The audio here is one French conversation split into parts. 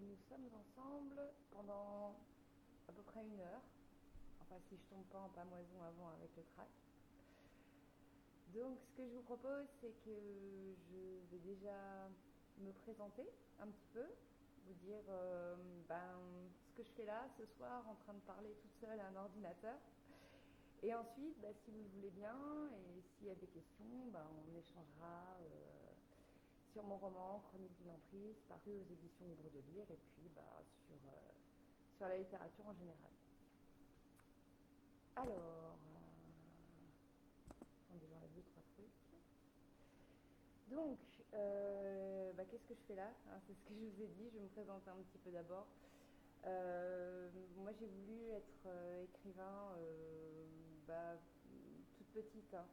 nous sommes ensemble pendant à peu près 1 heure. Enfin, si je tombe pas en pamoison avant avec le track. Donc, ce que je vous propose, c'est que je vais déjà me présenter un petit peu, vous dire ce que je fais là ce soir en train de parler toute seule à un ordinateur. Et ensuite, si vous le voulez bien, et s'il y a des questions, on échangera sur mon roman Chronique d'une emprise, paru aux éditions Libre de Lire, et puis sur la littérature en général. Alors, j'enlève 2, 3 trucs. Donc, qu'est-ce que je fais là, hein? C'est ce que je vous ai dit, je vais me présenter un petit peu d'abord. Moi j'ai voulu être écrivain toute petite, hein.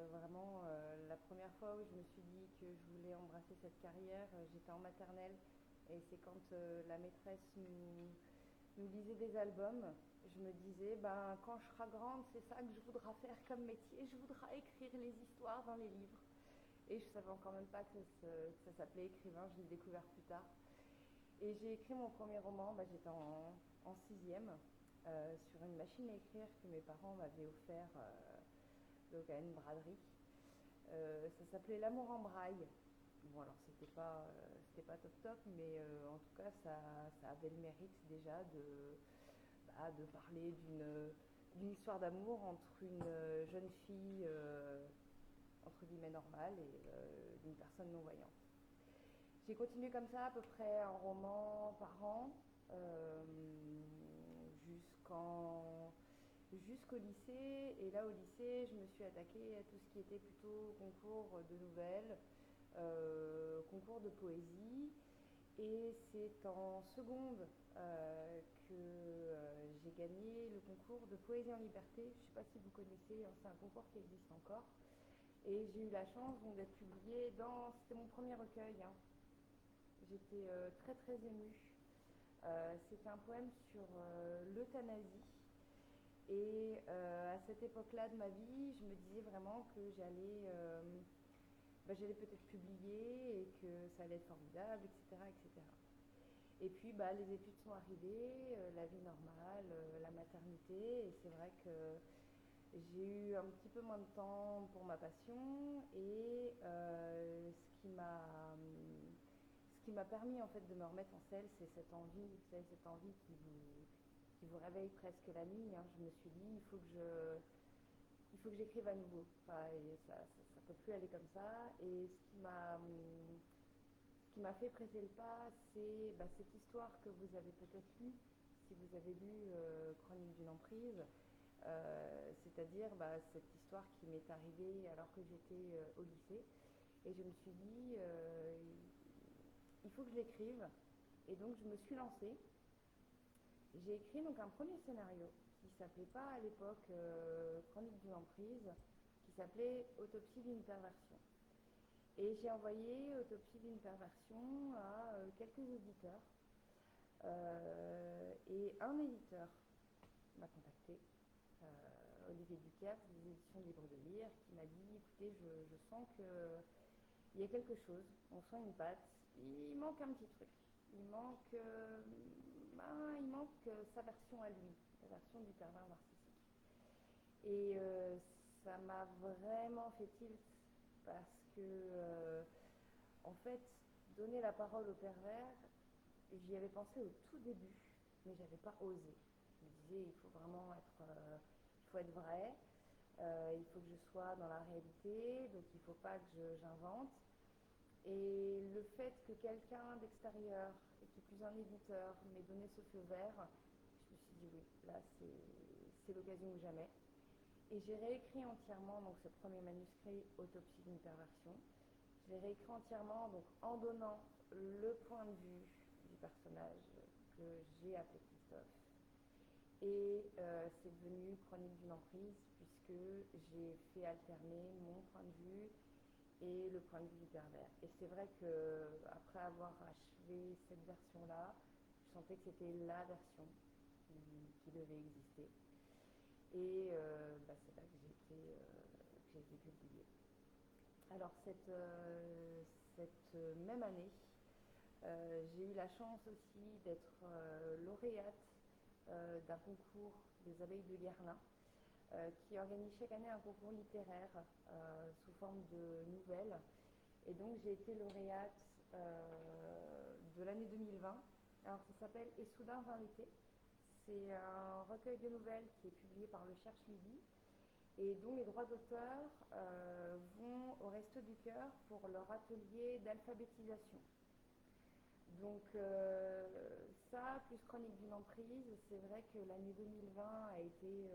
Vraiment, la première fois où je me suis dit que je voulais embrasser cette carrière, j'étais en maternelle, et c'est quand la maîtresse nous lisait des albums. Je me disais, quand je serai grande, c'est ça que je voudrais faire comme métier, je voudrais écrire les histoires dans les livres. Et je savais encore même pas que ça s'appelait écrivain, je l'ai découvert plus tard. Et j'ai écrit mon premier roman, j'étais en sixième, sur une machine à écrire que mes parents m'avaient offert donc à une braderie. Ça s'appelait L'amour en braille. Bon, alors c'était pas top top, mais en tout cas ça avait le mérite déjà de parler d'une histoire d'amour entre une jeune fille entre guillemets normale et d'une personne non-voyante. J'ai continué comme ça à peu près un roman par an euh, jusqu'au lycée. Et là au lycée, je me suis attaquée à tout ce qui était plutôt concours de nouvelles, concours de poésie. Et c'est en seconde que j'ai gagné le concours de poésie en liberté. Je ne sais pas si vous connaissez, hein, c'est un concours qui existe encore. Et j'ai eu la chance donc d'être publiée dans... C'était mon premier recueil, hein. J'étais très très émue. C'était un poème sur l'euthanasie. Et à cette époque-là de ma vie, je me disais vraiment que j'allais peut-être publier et que ça allait être formidable, etc. etc. Et puis les études sont arrivées, la vie normale, la maternité, et c'est vrai que j'ai eu un petit peu moins de temps pour ma passion, et ce qui m'a permis en fait de me remettre en selle, c'est cette envie, vous savez, cette envie qui vous réveille presque la nuit, hein. Je me suis dit, il faut que j'écrive à nouveau. Enfin, et ça peut plus aller comme ça. Et ce qui m'a fait presser le pas, c'est cette histoire que vous avez peut-être lue, si vous avez lu Chronique d'une emprise, c'est-à-dire cette histoire qui m'est arrivée alors que j'étais au lycée. Et je me suis dit, il faut que je l'écrive. Et donc je me suis lancée. J'ai écrit donc un premier scénario qui s'appelait pas à l'époque Chronique d'une emprise, qui s'appelait Autopsie d'une perversion. Et j'ai envoyé Autopsie d'une perversion à quelques éditeurs. Et un éditeur m'a contacté, Olivier Ducaire, des éditions Libre de Lire, qui m'a dit, écoutez, je sens qu'il y a quelque chose, on sent une patte, il manque un petit truc. Il manque sa version à lui, la version du pervers narcissique. Et ça m'a vraiment fait tilt parce que, en fait, donner la parole au pervers, j'y avais pensé au tout début, mais j'avais pas osé. Je me disais, il faut être vrai, il faut que je sois dans la réalité, donc il ne faut pas que j'invente. Et le fait que quelqu'un d'extérieur, et qui plus un éditeur, m'ait donné ce feu vert, je me suis dit oui, là c'est l'occasion ou jamais. Et j'ai réécrit entièrement donc, ce premier manuscrit, Autopsie d'une perversion. Je l'ai réécrit entièrement donc, en donnant le point de vue du personnage que j'ai appelé Christophe. Et c'est devenu Chronique d'une emprise, puisque j'ai fait alterner mon point de vue et le point de vue du pervers. Et c'est vrai qu'après avoir achevé cette version-là, je sentais que c'était la version qui devait exister. Et c'est là que j'ai été publiée. Alors cette même année, J'ai eu la chance aussi d'être lauréate d'un concours des abeilles de Guerlain, qui organise chaque année un concours littéraire sous forme de nouvelles. Et donc j'ai été lauréate de l'année 2020. Alors ça s'appelle Et soudain vint l'été. C'est un recueil de nouvelles qui est publié par le Cherche Midi et dont les droits d'auteur vont au Resto du Cœur pour leur atelier d'alphabétisation. Donc ça, plus Chronique d'une emprise, c'est vrai que l'année 2020 a été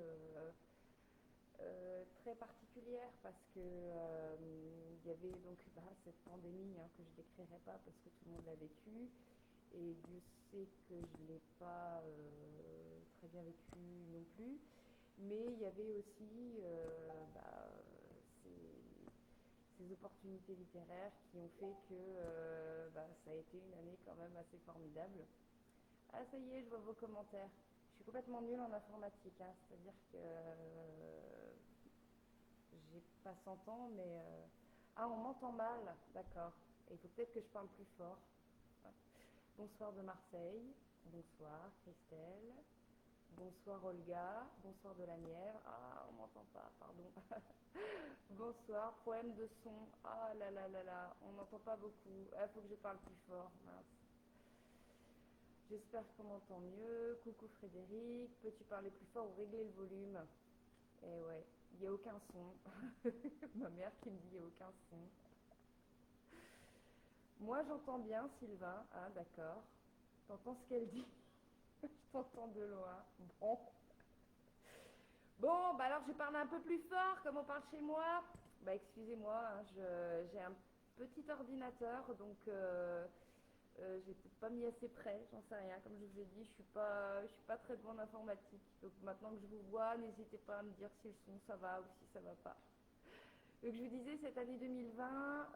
très particulière parce que il y avait donc cette pandémie que je décrirai pas parce que tout le monde l'a vécu et Dieu sait que je l'ai pas très bien vécu non plus, mais il y avait aussi ces opportunités littéraires qui ont fait que ça a été une année quand même assez formidable. Ah ça y est, je vois vos commentaires. Je suis complètement nulle en informatique, c'est-à-dire que j'ai pas 100 ans, mais... Ah, on m'entend mal, d'accord. Il faut peut-être que je parle plus fort. Bonsoir de Marseille, bonsoir Christelle, bonsoir Olga, bonsoir de la Nièvre. Ah, on m'entend pas, pardon. Bonsoir, problème de son. Ah là là là là, on n'entend pas beaucoup. Il faut que je parle plus fort, mince. J'espère qu'on m'entend mieux. Coucou Frédéric, peux-tu parler plus fort ou régler le volume? Eh ouais, il n'y a aucun son. Ma mère qui me dit il n'y a aucun son. Moi j'entends bien Sylvain, d'accord. T'entends ce qu'elle dit? Je t'entends de loin. Bon. Bon, bah alors je parle un peu plus fort comme on parle chez moi. Bah excusez-moi, j'ai un petit ordinateur, donc j'ai peut-être pas mis assez près, j'en sais rien. Comme je vous ai dit, je suis pas très bonne en informatique. Donc maintenant que je vous vois, n'hésitez pas à me dire si le son ça va ou si ça va pas. Donc je vous disais, cette année 2020,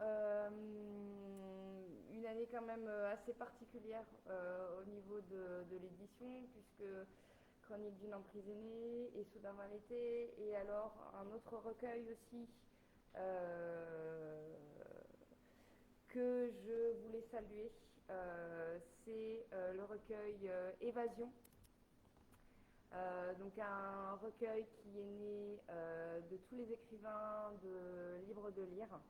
une année quand même assez particulière au niveau de l'édition, puisque Chronique d'une emprisonnée et Soudain vint l'été, et alors un autre recueil aussi que je voulais saluer, c'est le recueil Évasion. Donc un recueil qui est né de tous les écrivains de Libre de Lire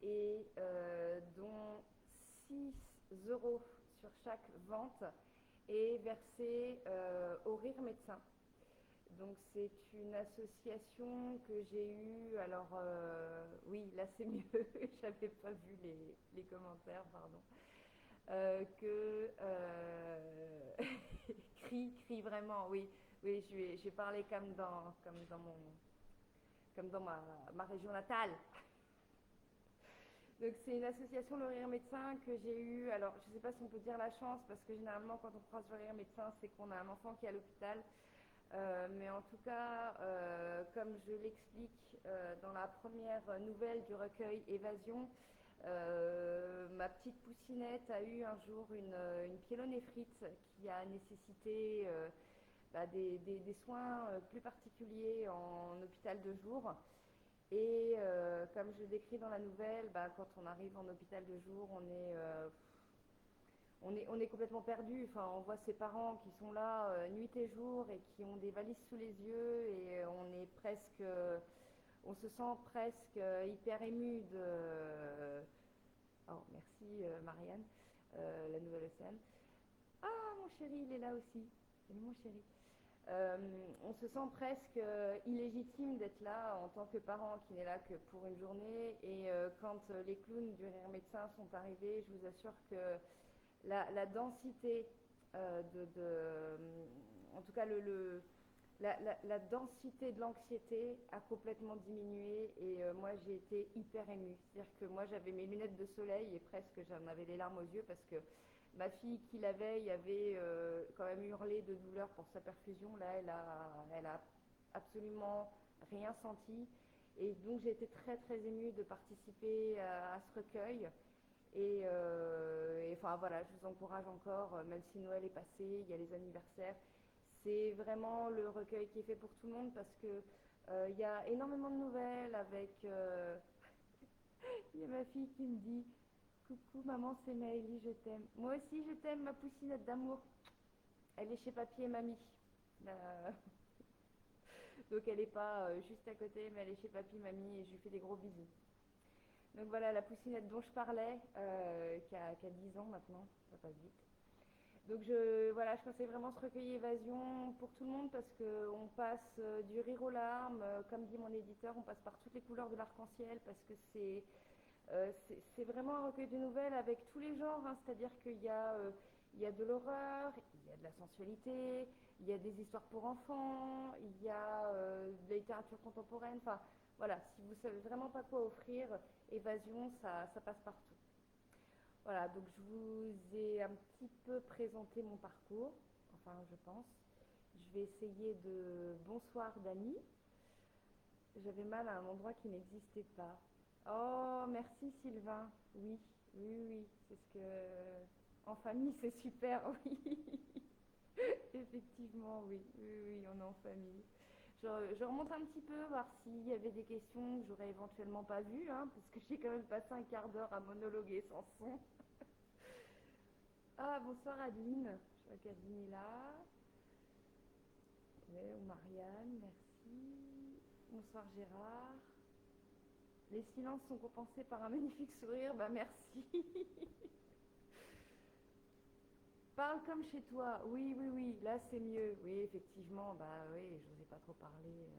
et dont 6 € sur chaque vente est versé au Rire Médecin. Donc c'est une association que j'ai eue, alors oui là c'est mieux, j'avais pas vu les commentaires, pardon, crie vraiment, oui, oui, je vais parler comme dans ma région natale. Donc c'est une association Le Rire Médecin que j'ai eu, alors je ne sais pas si on peut dire la chance, parce que généralement quand on croise Le Rire Médecin, c'est qu'on a un enfant qui est à l'hôpital. Mais en tout cas, comme je l'explique dans la première nouvelle du recueil Évasion, ma petite poussinette a eu un jour une pyélonéphrite qui a nécessité des soins plus particuliers en hôpital de jour. Et comme je décris dans la nouvelle, quand on arrive en hôpital de jour, on est complètement perdu. Enfin, on voit ses parents qui sont là nuit et jour et qui ont des valises sous les yeux et on se sent presque hyper ému de... Oh, merci Marianne, la nouvelle scène. Ah, mon chéri, il est là aussi. Salut mon chéri. On se sent presque illégitime d'être là en tant que parent qui n'est là que pour une journée. Et quand les clowns du Rire Médecin sont arrivés, je vous assure que la densité en tout cas la densité de l'anxiété a complètement diminué et moi j'ai été hyper émue. C'est-à-dire que moi j'avais mes lunettes de soleil et presque j'en avais les larmes aux yeux parce que ma fille qui la veille avait quand même hurlé de douleur pour sa perfusion. Là elle a absolument rien senti et donc j'ai été très très émue de participer à ce recueil. Et enfin voilà, je vous encourage encore, même si Noël est passé, il y a les anniversaires. C'est vraiment le recueil qui est fait pour tout le monde parce que y a énormément de nouvelles avec... Il y a ma fille qui me dit Coucou maman, c'est Maëlie, je t'aime. Moi aussi je t'aime, ma poussinette d'amour. Elle est chez papy et mamie. Euh, Donc elle n'est pas juste à côté, mais elle est chez papy et mamie et je lui fais des gros bisous. Donc voilà, la poussinette dont je parlais, qui a 10 ans maintenant, ça passe vite. Donc voilà, je conseille vraiment ce recueil Évasion pour tout le monde parce qu'on passe du rire aux larmes, comme dit mon éditeur, on passe par toutes les couleurs de l'arc-en-ciel parce que c'est vraiment un recueil de nouvelles avec tous les genres, hein, c'est-à-dire qu'il y a de l'horreur, il y a de la sensualité, il y a des histoires pour enfants, il y a de la littérature contemporaine, enfin voilà, si vous savez vraiment pas quoi offrir, Évasion, ça passe partout. Voilà, donc je vous ai un petit peu présenté mon parcours, enfin je pense. Je vais essayer de... Bonsoir Dani. J'avais mal à un endroit qui n'existait pas. Oh, merci Sylvain. Oui, oui, oui, c'est ce que... En famille, c'est super, oui. Effectivement, oui, oui, oui, on est en famille. Je remonte un petit peu, voir s'il y avait des questions que j'aurais éventuellement pas vues, hein, parce que j'ai quand même passé un quart d'heure à monologuer sans son. Ah, bonsoir Adeline. Je vois qu'Adeline est là. Ouais, ou Marianne, merci. Bonsoir Gérard. Les silences sont compensés par un magnifique sourire, bah merci. Parle comme chez toi. Oui, oui, oui, là c'est mieux. Oui, effectivement, bah oui, je n'osais pas trop parler.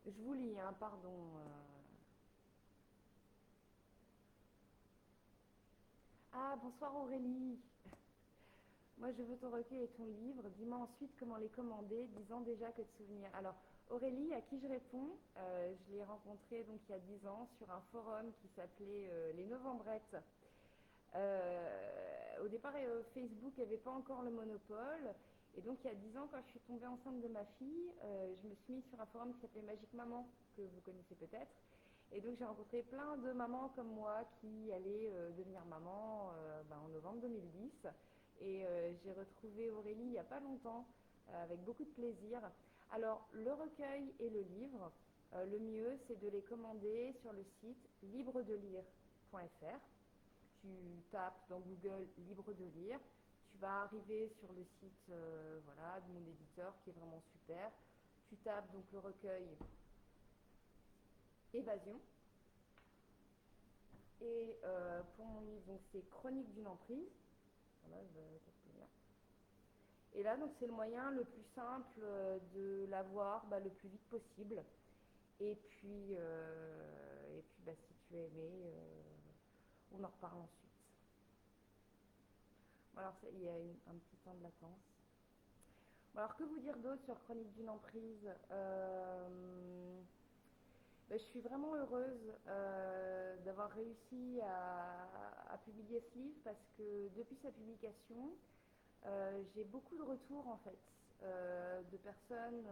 Je vous lis, hein, pardon. Ah, bonsoir Aurélie. Moi, je veux ton recueil et ton livre. Dis-moi ensuite comment les commander, disant déjà que de souvenirs. Alors, Aurélie, à qui je réponds, je l'ai rencontrée donc il y a 10 ans sur un forum qui s'appelait Les Novembrettes. Au départ, Facebook n'avait pas encore le monopole. Et donc, il y a 10 ans, quand je suis tombée enceinte de ma fille, je me suis mise sur un forum qui s'appelait Magique Maman, que vous connaissez peut-être. Et donc, j'ai rencontré plein de mamans comme moi qui allaient devenir maman en novembre 2010. Et j'ai retrouvé Aurélie il n'y a pas longtemps, avec beaucoup de plaisir. Alors, le recueil et le livre, le mieux, c'est de les commander sur le site libredelire.fr. Tu tapes dans Google Libre de lire, tu vas arriver sur le site voilà, de mon éditeur qui est vraiment super. Tu tapes donc le recueil Évasion. Et pour mon livre, donc c'est Chronique d'une emprise. Voilà, et là, donc c'est le moyen le plus simple de l'avoir le plus vite possible. Et puis si tu as aimé, on en reparle ensuite. Bon, alors, il y a un petit temps de latence. Bon, alors, que vous dire d'autre sur Chronique d'une emprise je suis vraiment heureuse d'avoir réussi à publier ce livre parce que depuis sa publication, j'ai beaucoup de retours en fait de personnes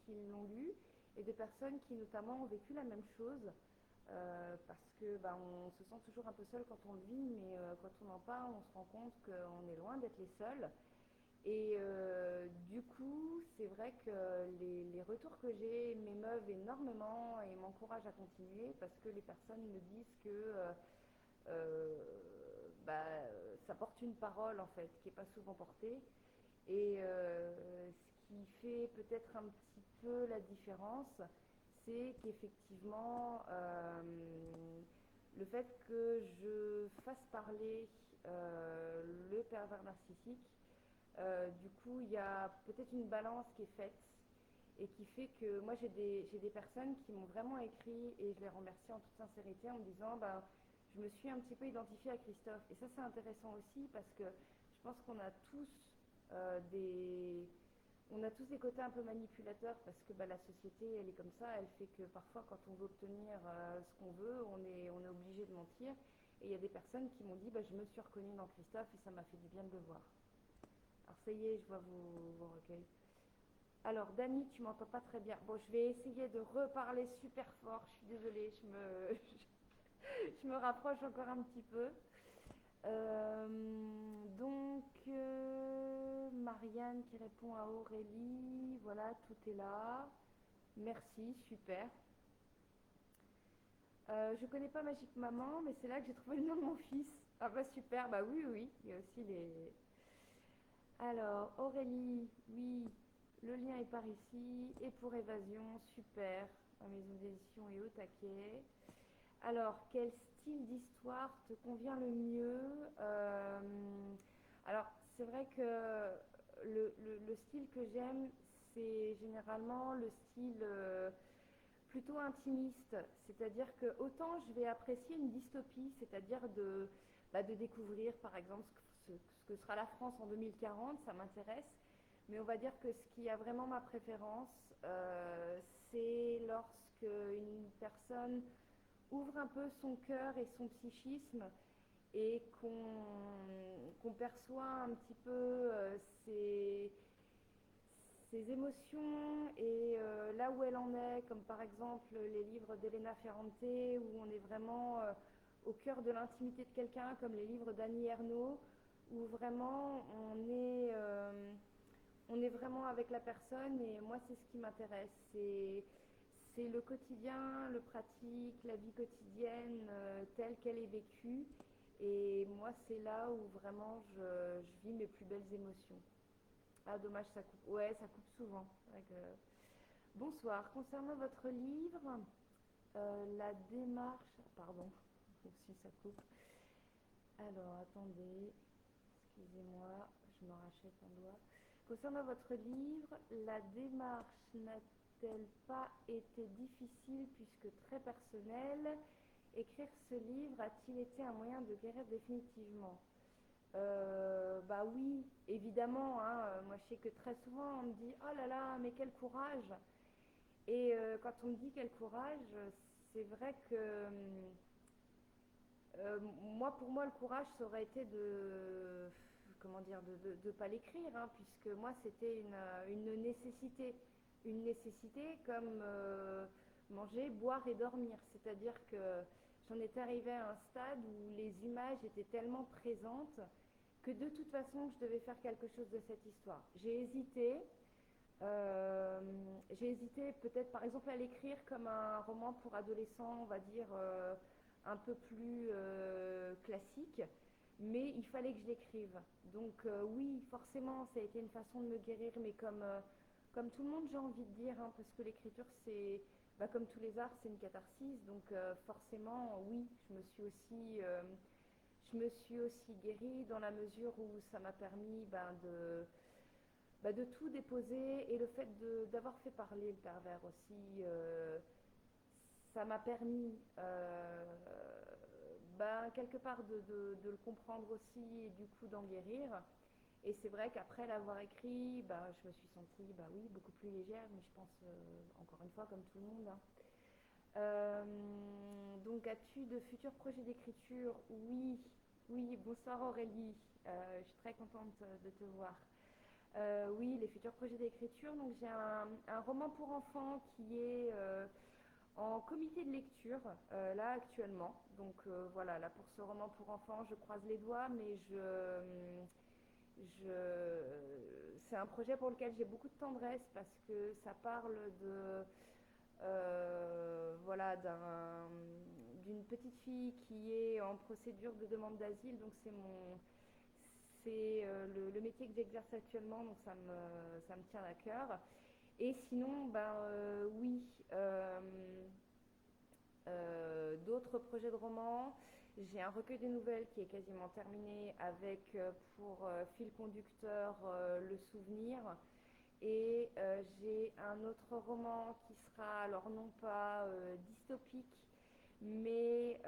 qui l'ont lu et de personnes qui notamment ont vécu la même chose parce que on se sent toujours un peu seul quand on le vit, mais quand on en parle, on se rend compte qu'on est loin d'être les seuls. Et du coup, c'est vrai que les retours que j'ai m'émeuvent énormément et m'encouragent à continuer parce que les personnes me disent que euh, ça porte une parole en fait qui n'est pas souvent portée. Et ce qui fait peut-être un petit peu la différence, c'est qu'effectivement, le fait que je fasse parler le pervers narcissique, du coup, il y a peut-être une balance qui est faite et qui fait que moi, j'ai des personnes qui m'ont vraiment écrit et je les remercie en toute sincérité en me disant je me suis un petit peu identifiée à Christophe. Et ça, c'est intéressant aussi parce que je pense qu'on a tous des côtés un peu manipulateurs parce que la société, elle est comme ça, elle fait que parfois, quand on veut obtenir ce qu'on veut, on est obligé de mentir. Et il y a des personnes qui m'ont dit je me suis reconnue dans Christophe et ça m'a fait du bien de le voir. Alors ça y est, je vois vos recueils. Alors Dani, tu m'entends pas très bien. Bon, je vais essayer de reparler super fort. Je suis désolée, je me rapproche encore un petit peu. Marianne qui répond à Aurélie. Voilà, tout est là. Merci, super. Je connais pas Magique Maman, mais c'est là que j'ai trouvé le nom de mon fils. Ah bah super, bah oui, oui, il y a aussi les... Alors, Aurélie, oui, le lien est par ici, et pour Évasion, super, la maison d'édition est au taquet. Alors, quel style d'histoire te convient le mieux? Alors, c'est vrai que le style que j'aime, c'est généralement le style plutôt intimiste. C'est-à-dire que autant je vais apprécier une dystopie, c'est-à-dire de découvrir par exemple ce que sera la France en 2040, ça m'intéresse. Mais on va dire que ce qui a vraiment ma préférence, c'est lorsque une personne ouvre un peu son cœur et son psychisme et qu'on perçoit un petit peu ses, ses émotions et là où elle en est, comme par exemple les livres d'Elena Ferrante où on est vraiment au cœur de l'intimité de quelqu'un, comme les livres d'Annie Ernaux, où vraiment on est vraiment avec la personne et moi c'est ce qui m'intéresse. C'est le quotidien, le pratique, la vie quotidienne telle qu'elle est vécue. Et moi, c'est là où vraiment je vis mes plus belles émotions. Ah, dommage, ça coupe. Ouais, ça coupe souvent. Bonsoir. Concernant votre livre, la démarche. Pardon, aussi ça coupe. Alors, attendez. Excusez-moi, je me rachète un doigt. Concernant votre livre, la démarche n'a-t-elle pas été difficile puisque très personnelle? Écrire ce livre a-t-il été un moyen de guérir définitivement? Bah oui, évidemment, hein, moi je sais que très souvent on me dit oh là là, mais quel courage! Et quand on me dit quel courage, c'est vrai que moi, pour moi, le courage, ça aurait été de, comment dire, de pas l'écrire, hein, puisque moi, c'était une nécessité. Une nécessité comme manger, boire et dormir. C'est-à-dire que j'en étais arrivée à un stade où les images étaient tellement présentes que de toute façon, je devais faire quelque chose de cette histoire. Euh, j'ai hésité peut-être par exemple à l'écrire comme un roman pour adolescents, on va dire un peu plus classique, mais il fallait que je l'écrive. Donc oui, forcément, ça a été une façon de me guérir, mais comme tout le monde, j'ai envie de dire, hein, parce que l'écriture, c'est, bah, comme tous les arts, c'est une catharsis. Donc forcément, oui, je me suis aussi guérie dans la mesure où ça m'a permis de tout déposer et le fait d'avoir fait parler le pervers aussi, ça m'a permis quelque part de le comprendre aussi et du coup d'en guérir. Et c'est vrai qu'après l'avoir écrit, je me suis sentie oui, beaucoup plus légère, mais je pense encore une fois comme tout le monde. Hein. Donc as-tu de futurs projets d'écriture? Oui, oui, bonsoir Aurélie, je suis très contente de te voir. Oui, les futurs projets d'écriture. Donc j'ai un roman pour enfants qui est en comité de lecture là actuellement. Donc voilà, là pour ce roman pour enfants, je croise les doigts, mais c'est un projet pour lequel j'ai beaucoup de tendresse parce que ça parle de voilà d'une petite fille qui est en procédure de demande d'asile. Donc c'est le métier que j'exerce actuellement, donc ça me tient à cœur. Et sinon, oui, d'autres projets de romans. J'ai un recueil de nouvelles qui est quasiment terminé avec pour fil conducteur le souvenir. Et j'ai un autre roman qui sera alors non pas dystopique, mais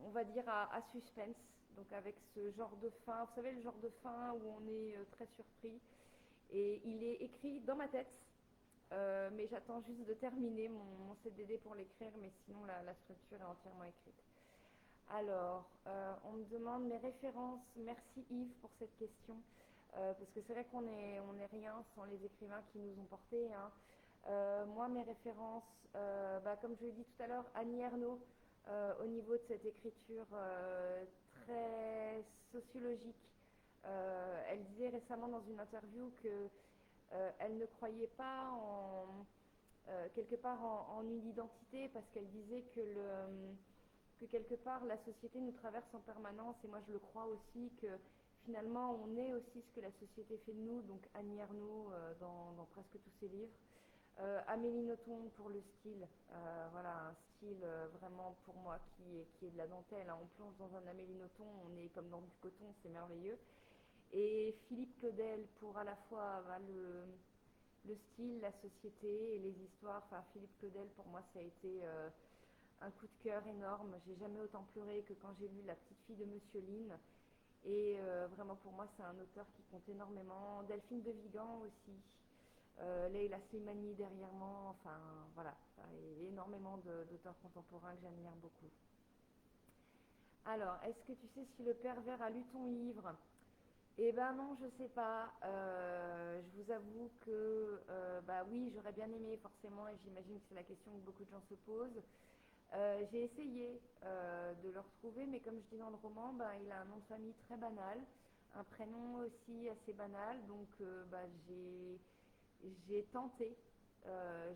on va dire à suspense, donc avec ce genre de fin, vous savez le genre de fin où on est très surpris. Et il est écrit dans ma tête, mais j'attends juste de terminer mon CDD pour l'écrire, mais sinon la structure est entièrement écrite. Alors, on me demande mes références. Merci Yves pour cette question. Parce que c'est vrai on est rien sans les écrivains qui nous ont portés. Hein. Moi, mes références, comme je l'ai dit tout à l'heure, Annie Ernaux, au niveau de cette écriture très sociologique. Elle disait récemment dans une interview que elle ne croyait pas quelque part en une identité, parce qu'elle disait que quelque part la société nous traverse en permanence, et moi je le crois aussi, que finalement on est aussi ce que la société fait de nous, donc Annie Ernaux dans presque tous ses livres. Amélie Nothomb pour le style, voilà, un style vraiment pour moi qui est de la dentelle, hein. On plonge dans un Amélie Nothomb, on est comme dans du coton, c'est merveilleux. Et Philippe Claudel pour à la fois le style, la société et les histoires. Enfin, Philippe Claudel, pour moi, ça a été un coup de cœur énorme. J'ai jamais autant pleuré que quand j'ai lu La petite fille de Monsieur Lynn. Et vraiment, pour moi, c'est un auteur qui compte énormément. Delphine de Vigan aussi. Leila Slimani derrière moi. Enfin, voilà. Et énormément d'auteurs contemporains que j'admire beaucoup. Alors, est-ce que tu sais si le pervers a lu ton livre? Eh ben non, je sais pas. Je vous avoue que bah oui, j'aurais bien aimé forcément, et j'imagine que c'est la question que beaucoup de gens se posent. J'ai essayé de le retrouver, mais comme je dis dans le roman, bah, il a un nom de famille très banal, un prénom aussi assez banal, donc bah, j'ai tenté.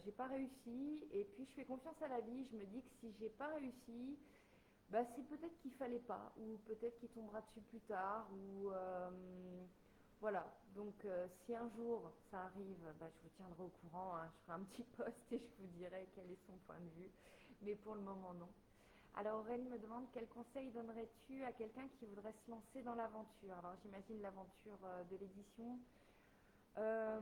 J'ai pas réussi, et puis je fais confiance à la vie. Je me dis que si j'ai pas réussi, bah, c'est peut-être qu'il fallait pas, ou peut-être qu'il tombera dessus plus tard, ou voilà. Donc si un jour ça arrive, bah, je vous tiendrai au courant, hein. Je ferai un petit post et je vous dirai quel est son point de vue. Mais pour le moment, non. Alors Aurélie me demande quel conseil donnerais-tu à quelqu'un qui voudrait se lancer dans l'aventure? Alors j'imagine l'aventure de l'édition. Euh,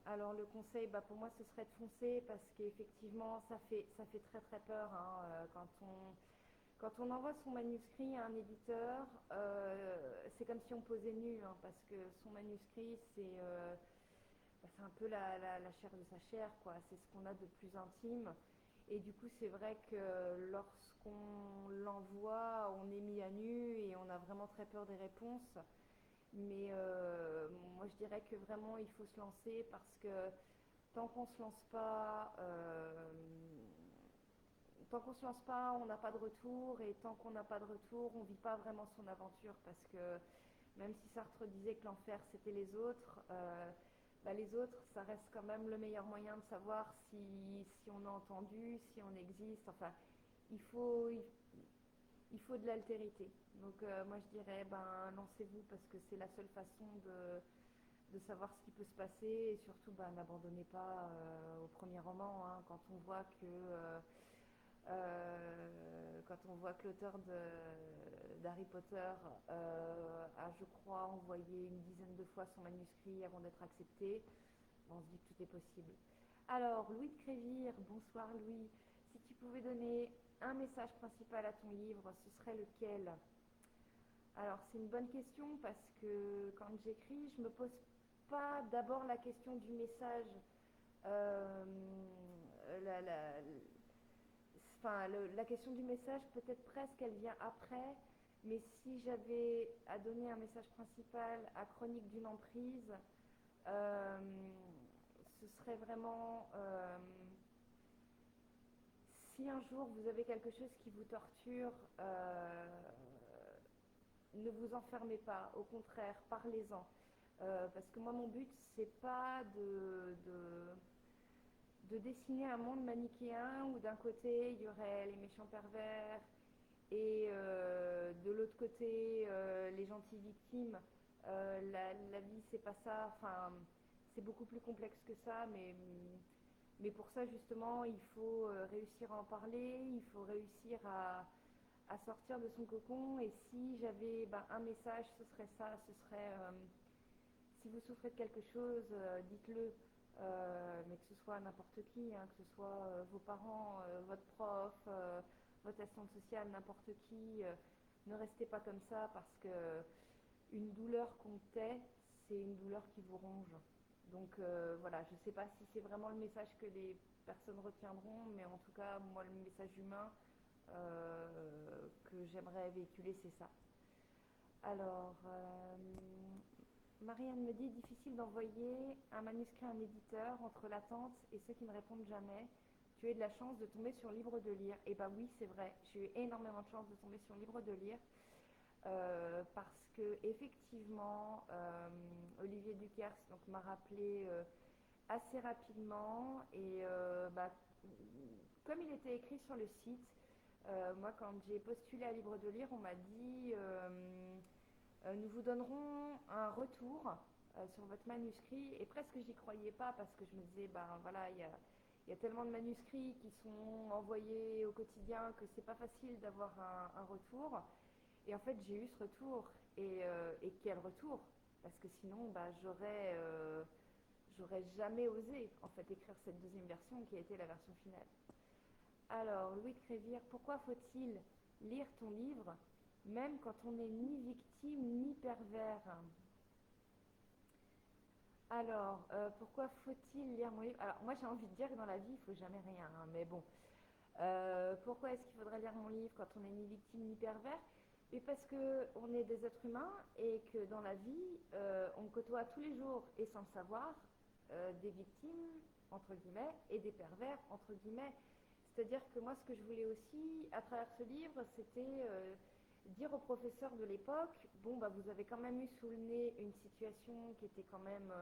alors le conseil, bah, pour moi, ce serait de foncer parce qu'effectivement, ça fait très très peur, hein, quand on envoie son manuscrit à un éditeur, c'est comme si on posait nu, hein, parce que son manuscrit, c'est un peu la chair de sa chair, quoi. C'est ce qu'on a de plus intime. Et du coup, c'est vrai que lorsqu'on l'envoie, on est mis à nu et on a vraiment très peur des réponses. Mais moi, je dirais que vraiment, il faut se lancer parce que tant qu'on se lance pas, tant qu'on se lance pas, on n'a pas de retour, et tant qu'on n'a pas de retour, on vit pas vraiment son aventure, parce que même si Sartre disait que l'enfer c'était les autres, bah, les autres, ça reste quand même le meilleur moyen de savoir si on a entendu, si on existe. Enfin, il faut, il, il faut de l'altérité. Donc moi je dirais, ben lancez-vous parce que c'est la seule façon de savoir ce qui peut se passer, et surtout ben, n'abandonnez pas au premier roman, hein. Quand on voit que l'auteur d'Harry Potter a, je crois, envoyé une dizaine de fois son manuscrit avant d'être accepté, on se dit que tout est possible. Alors, Louis de Crévire, bonsoir Louis. Si tu pouvais donner un message principal à ton livre, ce serait lequel? Alors, c'est une bonne question parce que quand j'écris, je me pose pas d'abord la question du message. Euh, la, la, enfin, la question du message, peut-être presque, elle vient après. Mais si j'avais à donner un message principal à Chronique d'une emprise, euh, ce serait vraiment si un jour vous avez quelque chose qui vous torture, ne vous enfermez pas, au contraire, parlez-en. Parce que moi, mon but, c'est pas de dessiner un monde manichéen où d'un côté, il y aurait les méchants pervers et de l'autre côté, les gentilles victimes. La vie, c'est pas ça. Enfin, c'est beaucoup plus complexe que ça, mais pour ça, justement, il faut réussir à en parler, il faut réussir à sortir de son cocon. Et si j'avais un message, ce serait ça, ce serait si vous souffrez de quelque chose, dites-le, mais que ce soit n'importe qui, hein, que ce soit vos parents, votre prof, votre assistante sociale, n'importe qui, ne restez pas comme ça, parce que une douleur qu'on tait, c'est une douleur qui vous ronge. Donc voilà, je ne sais pas si c'est vraiment le message que les personnes retiendront, mais en tout cas, moi, le message humain que j'aimerais véhiculer, c'est ça. Alors, Marianne me dit difficile d'envoyer un manuscrit à un éditeur entre l'attente et ceux qui ne répondent jamais. Tu as eu de la chance de tomber sur Libre de lire. Et bah oui, c'est vrai, j'ai eu énormément de chance de tomber sur Libre de lire parce que effectivement, Olivier Duquerce donc, m'a rappelé assez rapidement. Et comme il était écrit sur le site, moi quand j'ai postulé à Libre de Lire, on m'a dit nous vous donnerons un retour sur votre manuscrit. Et presque j'y croyais pas parce que je me disais, ben voilà, il y a tellement de manuscrits qui sont envoyés au quotidien que c'est pas facile d'avoir un retour. Et en fait, j'ai eu ce retour. Et quel retour? Parce que sinon, bah, j'aurais jamais osé en fait écrire cette deuxième version qui a été la version finale. Alors, Louis de Crévire, pourquoi faut-il lire ton livre même quand on n'est ni victime ni pervers? Alors, pourquoi faut-il lire mon livre? Alors, moi j'ai envie de dire que dans la vie, il faut jamais rien, hein, mais bon. Pourquoi est-ce qu'il faudrait lire mon livre quand on n'est ni victime ni pervers? Et parce qu'on est des êtres humains et que dans la vie, on côtoie tous les jours, et sans le savoir, des victimes, entre guillemets, et des pervers, entre guillemets. C'est-à-dire que moi, ce que je voulais aussi, à travers ce livre, c'était dire aux professeurs de l'époque, bon, bah, vous avez quand même eu sous le nez une situation qui était quand même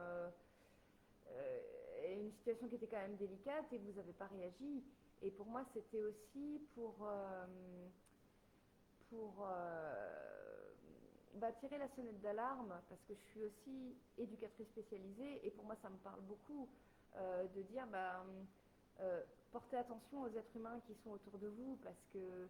une situation qui était quand même délicate et vous n'avez pas réagi. Et pour moi, c'était aussi pour tirer la sonnette d'alarme, parce que je suis aussi éducatrice spécialisée, et pour moi, ça me parle beaucoup de dire, portez attention aux êtres humains qui sont autour de vous, parce que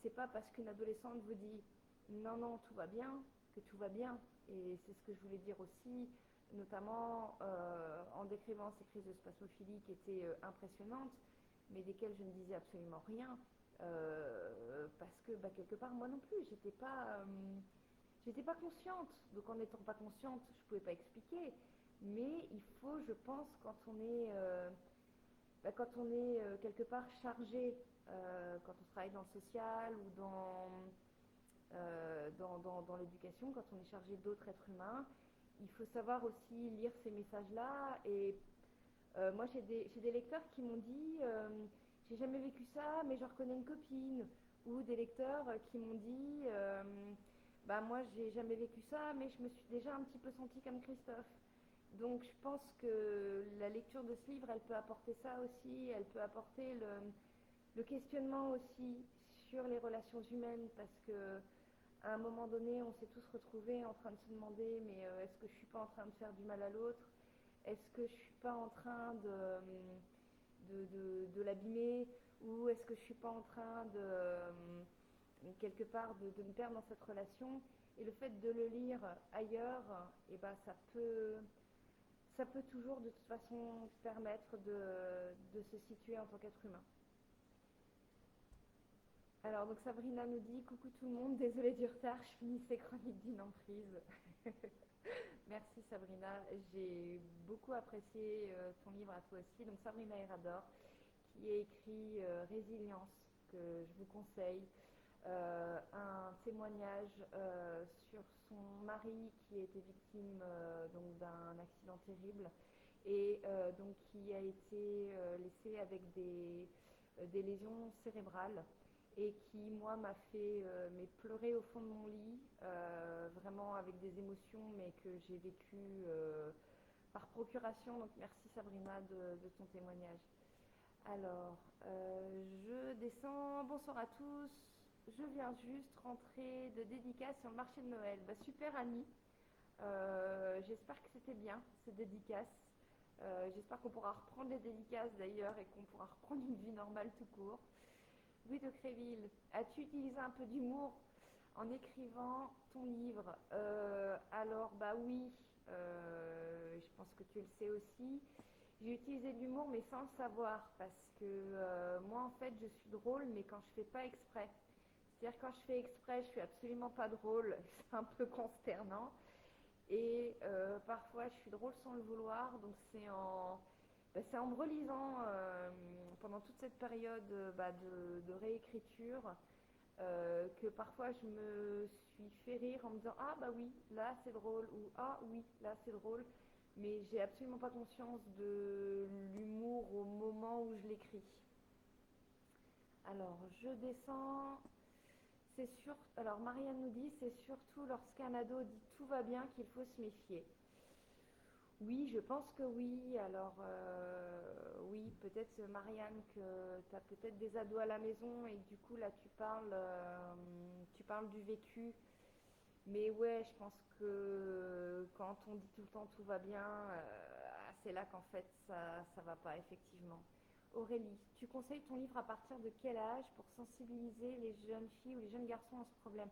c'est pas parce qu'une adolescente vous dit non, non, tout va bien, que tout va bien. Et c'est ce que je voulais dire aussi, notamment en décrivant ces crises de spasmophilie qui étaient impressionnantes, mais desquelles je ne disais absolument rien, parce que quelque part, moi non plus, j'étais pas consciente. Donc en n'étant pas consciente, je pouvais pas expliquer. Mais il faut, je pense, quand on est quelque part chargé, quand on travaille dans le social ou dans l'éducation, quand on est chargé d'autres êtres humains, il faut savoir aussi lire ces messages-là. Et moi, j'ai des lecteurs qui m'ont dit j'ai jamais vécu ça, mais je reconnais une copine. Ou des lecteurs qui m'ont dit moi, j'ai jamais vécu ça, mais je me suis déjà un petit peu sentie comme Christophe. Donc je pense que la lecture de ce livre, elle peut apporter ça aussi, elle peut apporter le questionnement aussi sur les relations humaines, parce que à un moment donné, on s'est tous retrouvés en train de se demander, mais est-ce que je suis pas en train de faire du mal à l'autre? Est-ce que je suis pas en train de l'abîmer? Ou est-ce que je suis pas en train quelque part de me perdre dans cette relation? Et le fait de le lire ailleurs, et ça peut toujours de toute façon permettre de se situer en tant qu'être humain. Alors donc Sabrina nous dit coucou tout le monde, désolée du retard, je finis ces chroniques d'une emprise. Merci Sabrina, j'ai beaucoup apprécié ton livre à toi aussi. Donc Sabrina Erador qui a écrit Résilience, que je vous conseille. Un témoignage sur son mari qui a été victime donc d'un accident terrible et donc qui a été laissé avec des lésions cérébrales et qui moi m'a fait pleurer au fond de mon lit, vraiment avec des émotions mais que j'ai vécues par procuration. Donc merci Sabrina de ton témoignage. Alors, je descends. Bonsoir à tous. Je viens juste rentrer de dédicace sur le marché de Noël. Super Annie. J'espère que c'était bien ces dédicaces. J'espère qu'on pourra reprendre les dédicaces d'ailleurs et qu'on pourra reprendre une vie normale tout court. Louis de Créville, as-tu utilisé un peu d'humour en écrivant ton livre? Alors, oui, je pense que tu le sais aussi. J'ai utilisé de l'humour mais sans le savoir parce que moi en fait je suis drôle mais quand je fais pas exprès. C'est-à-dire quand je fais exprès je suis absolument pas drôle, c'est un peu consternant. Et parfois je suis drôle sans le vouloir, donc c'est en me relisant pendant toute cette période de réécriture que parfois je me suis fait rire en me disant ah oui là c'est drôle ou ah oui là c'est drôle, mais j'ai absolument pas conscience de l'humour au moment où je l'écris. Alors je descends. Alors Marianne nous dit c'est surtout lorsqu'un ado dit tout va bien qu'il faut se méfier. Oui, je pense que oui. Alors, oui, peut-être Marianne, que tu as peut-être des ados à la maison et que du coup, là, tu parles du vécu. Mais ouais, je pense que quand on dit tout le temps tout va bien, c'est là qu'en fait, ça va pas, effectivement. Aurélie, tu conseilles ton livre à partir de quel âge pour sensibiliser les jeunes filles ou les jeunes garçons à ce problème?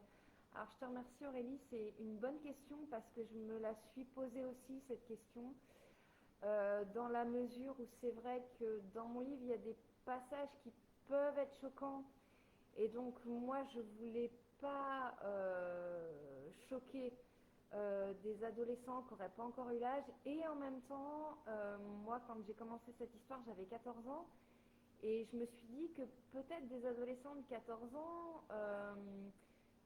Alors, je te remercie Aurélie, c'est une bonne question parce que je me la suis posée aussi, cette question. Dans la mesure où c'est vrai que dans mon livre, il y a des passages qui peuvent être choquants. Et donc, moi, je voulais pas choquer des adolescents qui n'auraient pas encore eu l'âge. Et en même temps, moi, quand j'ai commencé cette histoire, j'avais 14 ans. Et je me suis dit que peut-être des adolescents de 14 ans,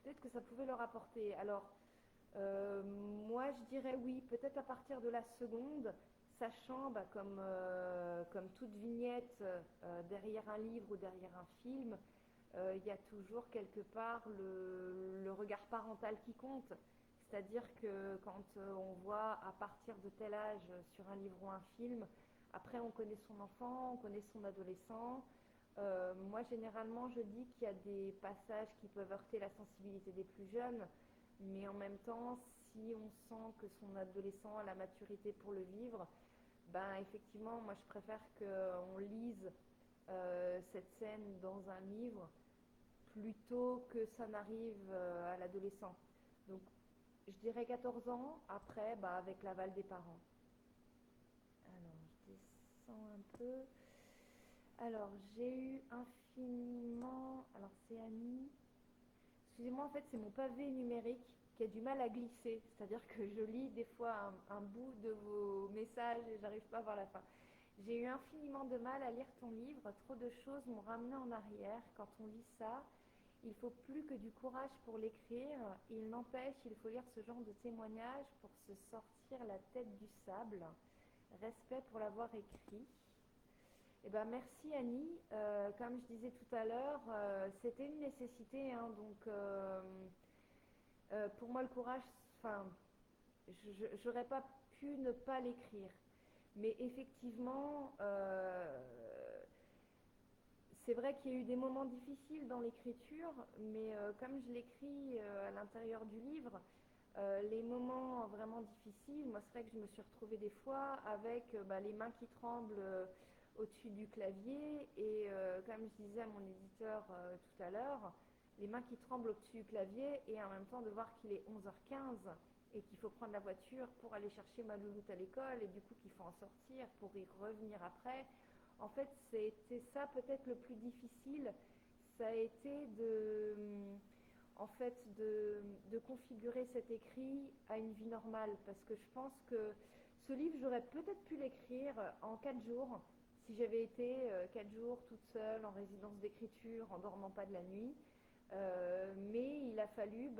peut-être que ça pouvait leur apporter. Alors, euh, moi, je dirais oui, peut-être à partir de la seconde, sachant, bah, comme toute vignette derrière un livre ou derrière un film, il y a toujours quelque part le regard parental qui compte. C'est-à-dire que quand on voit à partir de tel âge sur un livre ou un film, après on connaît son enfant, on connaît son adolescent. Moi, généralement, je dis qu'il y a des passages qui peuvent heurter la sensibilité des plus jeunes, mais en même temps, si on sent que son adolescent a la maturité pour le vivre, ben effectivement, moi je préfère qu'on lise cette scène dans un livre plutôt que ça n'arrive à l'adolescent. Donc je dirais 14 ans, après, bah, avec l'aval des parents. Alors, je descends un peu. Alors, j'ai eu infiniment. Alors, c'est Annie. Excusez-moi, en fait, c'est mon pavé numérique qui a du mal à glisser. C'est-à-dire que je lis des fois un bout de vos messages et j'arrive pas à voir la fin. J'ai eu infiniment de mal à lire ton livre. Trop de choses m'ont ramené en arrière. Quand on lit ça, il faut plus que du courage pour l'écrire. Il n'empêche, il faut lire ce genre de témoignage pour se sortir la tête du sable. Respect pour l'avoir écrit. Eh ben, merci Annie. Comme je disais tout à l'heure, c'était une nécessité, hein, donc pour moi le courage, enfin, j'aurais pas pu ne pas l'écrire. Mais effectivement, c'est vrai qu'il y a eu des moments difficiles dans l'écriture, mais comme je l'écris à l'intérieur du livre, les moments vraiment difficiles, moi c'est vrai que je me suis retrouvée des fois avec bah, les mains qui tremblent au-dessus du clavier et comme je disais à mon éditeur tout à l'heure, les mains qui tremblent au-dessus du clavier et en même temps de voir qu'il est 11h15 et qu'il faut prendre la voiture pour aller chercher ma louloute à l'école et du coup qu'il faut en sortir pour y revenir après. En fait, c'était ça peut-être le plus difficile, ça a été en fait, de configurer cet écrit à une vie normale. Parce que je pense que ce livre, j'aurais peut-être pu l'écrire en 4 jours, si j'avais été 4 jours toute seule en résidence d'écriture, en dormant pas de la nuit. Mais il a fallu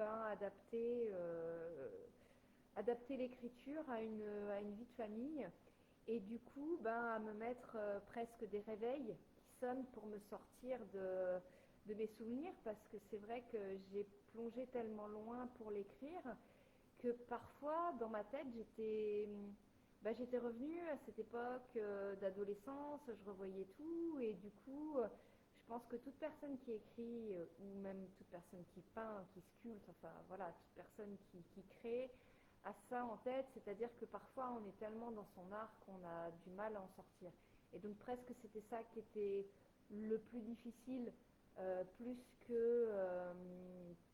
adapter l'écriture à une vie de famille et du coup à me mettre presque des réveils qui sonnent pour me sortir de mes souvenirs parce que c'est vrai que j'ai plongé tellement loin pour l'écrire que parfois dans ma tête j'étais revenue à cette époque d'adolescence, je revoyais tout et du coup je pense que toute personne qui écrit ou même toute personne qui peint, qui sculpte, enfin voilà, toute personne qui crée a ça en tête, c'est-à-dire que parfois on est tellement dans son art qu'on a du mal à en sortir. Et donc presque c'était ça qui était le plus difficile, euh, plus que euh,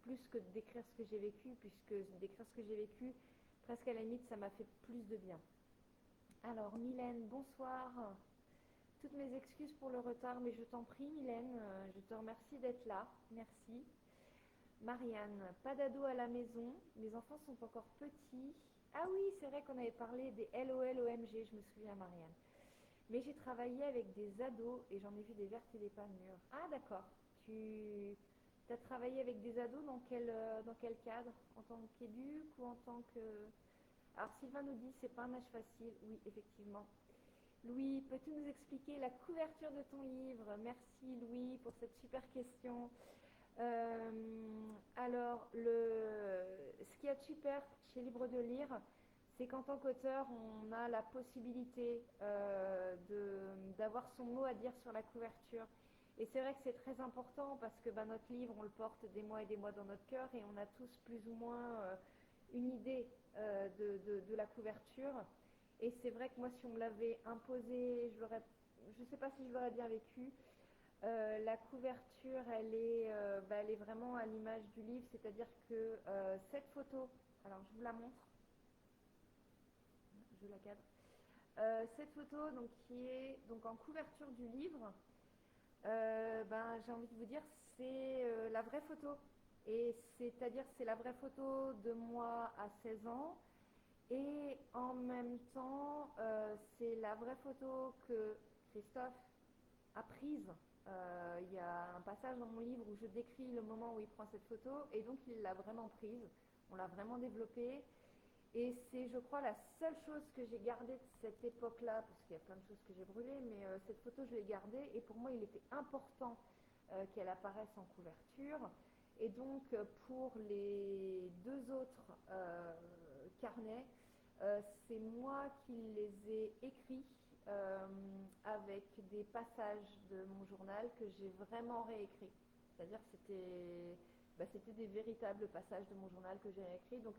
plus que d'écrire ce que j'ai vécu, puisque d'écrire ce que j'ai vécu, presque à la limite, ça m'a fait plus de bien. Alors, Mylène, bonsoir. Toutes mes excuses pour le retard, mais je t'en prie, Mylène, je te remercie d'être là. Merci. Marianne, pas d'ado à la maison, mes enfants sont encore petits. Ah oui, c'est vrai qu'on avait parlé des LOL OMG, je me souviens, Marianne. Mais j'ai travaillé avec des ados et j'en ai vu des vertes et des pas mûres. Ah d'accord, tu as travaillé avec des ados dans quel cadre? En tant qu'éduc ou en tant que... Alors Sylvain nous dit c'est pas un âge facile. Oui, effectivement. Louis, peux-tu nous expliquer la couverture de ton livre? Merci Louis pour cette super question. Alors, ce qui est super chez Libre de Lire, c'est qu'en tant qu'auteur, on a la possibilité d'avoir son mot à dire sur la couverture. Et c'est vrai que c'est très important parce que bah, notre livre, on le porte des mois et des mois dans notre cœur et on a tous plus ou moins une idée de la couverture. Et c'est vrai que moi, si on me l'avait imposé, je ne sais pas si je l'aurais bien vécu. La couverture, elle est vraiment à l'image du livre, c'est-à-dire que cette photo, alors je vous la montre, je la cadre. Cette photo donc, qui est donc, en couverture du livre, j'ai envie de vous dire, c'est la vraie photo. Et c'est-à-dire c'est la vraie photo de moi à 16 ans. Et en même temps, c'est la vraie photo que Christophe a prise. Il y a un passage dans mon livre où je décris le moment où il prend cette photo. Et donc il l'a vraiment prise. On l'a vraiment développée. Et c'est, je crois, la seule chose que j'ai gardée de cette époque-là, parce qu'il y a plein de choses que j'ai brûlées, mais cette photo, je l'ai gardée. Et pour moi, il était important qu'elle apparaisse en couverture. Et donc, pour les deux autres carnets, c'est moi qui les ai écrits avec des passages de mon journal que j'ai vraiment réécrits. C'est-à-dire que c'était des véritables passages de mon journal que j'ai réécrits. Donc,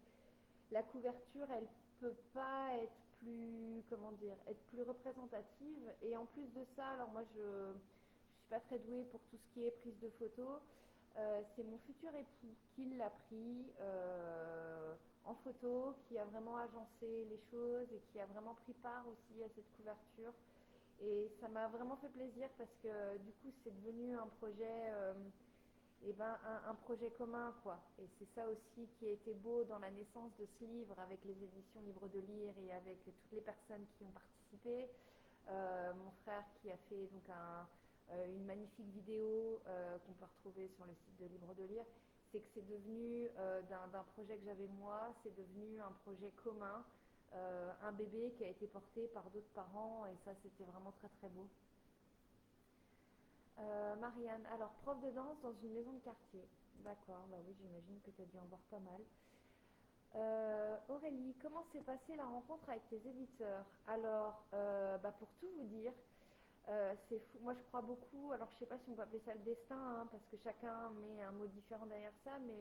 la couverture, elle peut pas être plus, comment dire, être plus représentative. Et en plus de ça, alors moi je suis pas très douée pour tout ce qui est prise de photos. C'est mon futur époux qui l'a pris en photo, qui a vraiment agencé les choses et qui a vraiment pris part aussi à cette couverture. Et ça m'a vraiment fait plaisir parce que du coup c'est devenu un projet un projet commun, quoi. Et c'est ça aussi qui a été beau dans la naissance de ce livre, avec les éditions Livre de Lire et avec toutes les personnes qui ont participé. Mon frère qui a fait donc une magnifique vidéo qu'on peut retrouver sur le site de Livre de Lire. C'est que c'est devenu, d'un projet que j'avais moi, c'est devenu un projet commun, un bébé qui a été porté par d'autres parents, et ça c'était vraiment très très beau. Marianne, alors prof de danse dans une maison de quartier. D'accord, bah oui, j'imagine que tu as dû en voir pas mal. Aurélie, comment s'est passée la rencontre avec tes éditeurs? Alors, pour tout vous dire, c'est fou. Moi je crois beaucoup, alors je sais pas si on peut appeler ça le destin, hein, parce que chacun met un mot différent derrière ça, mais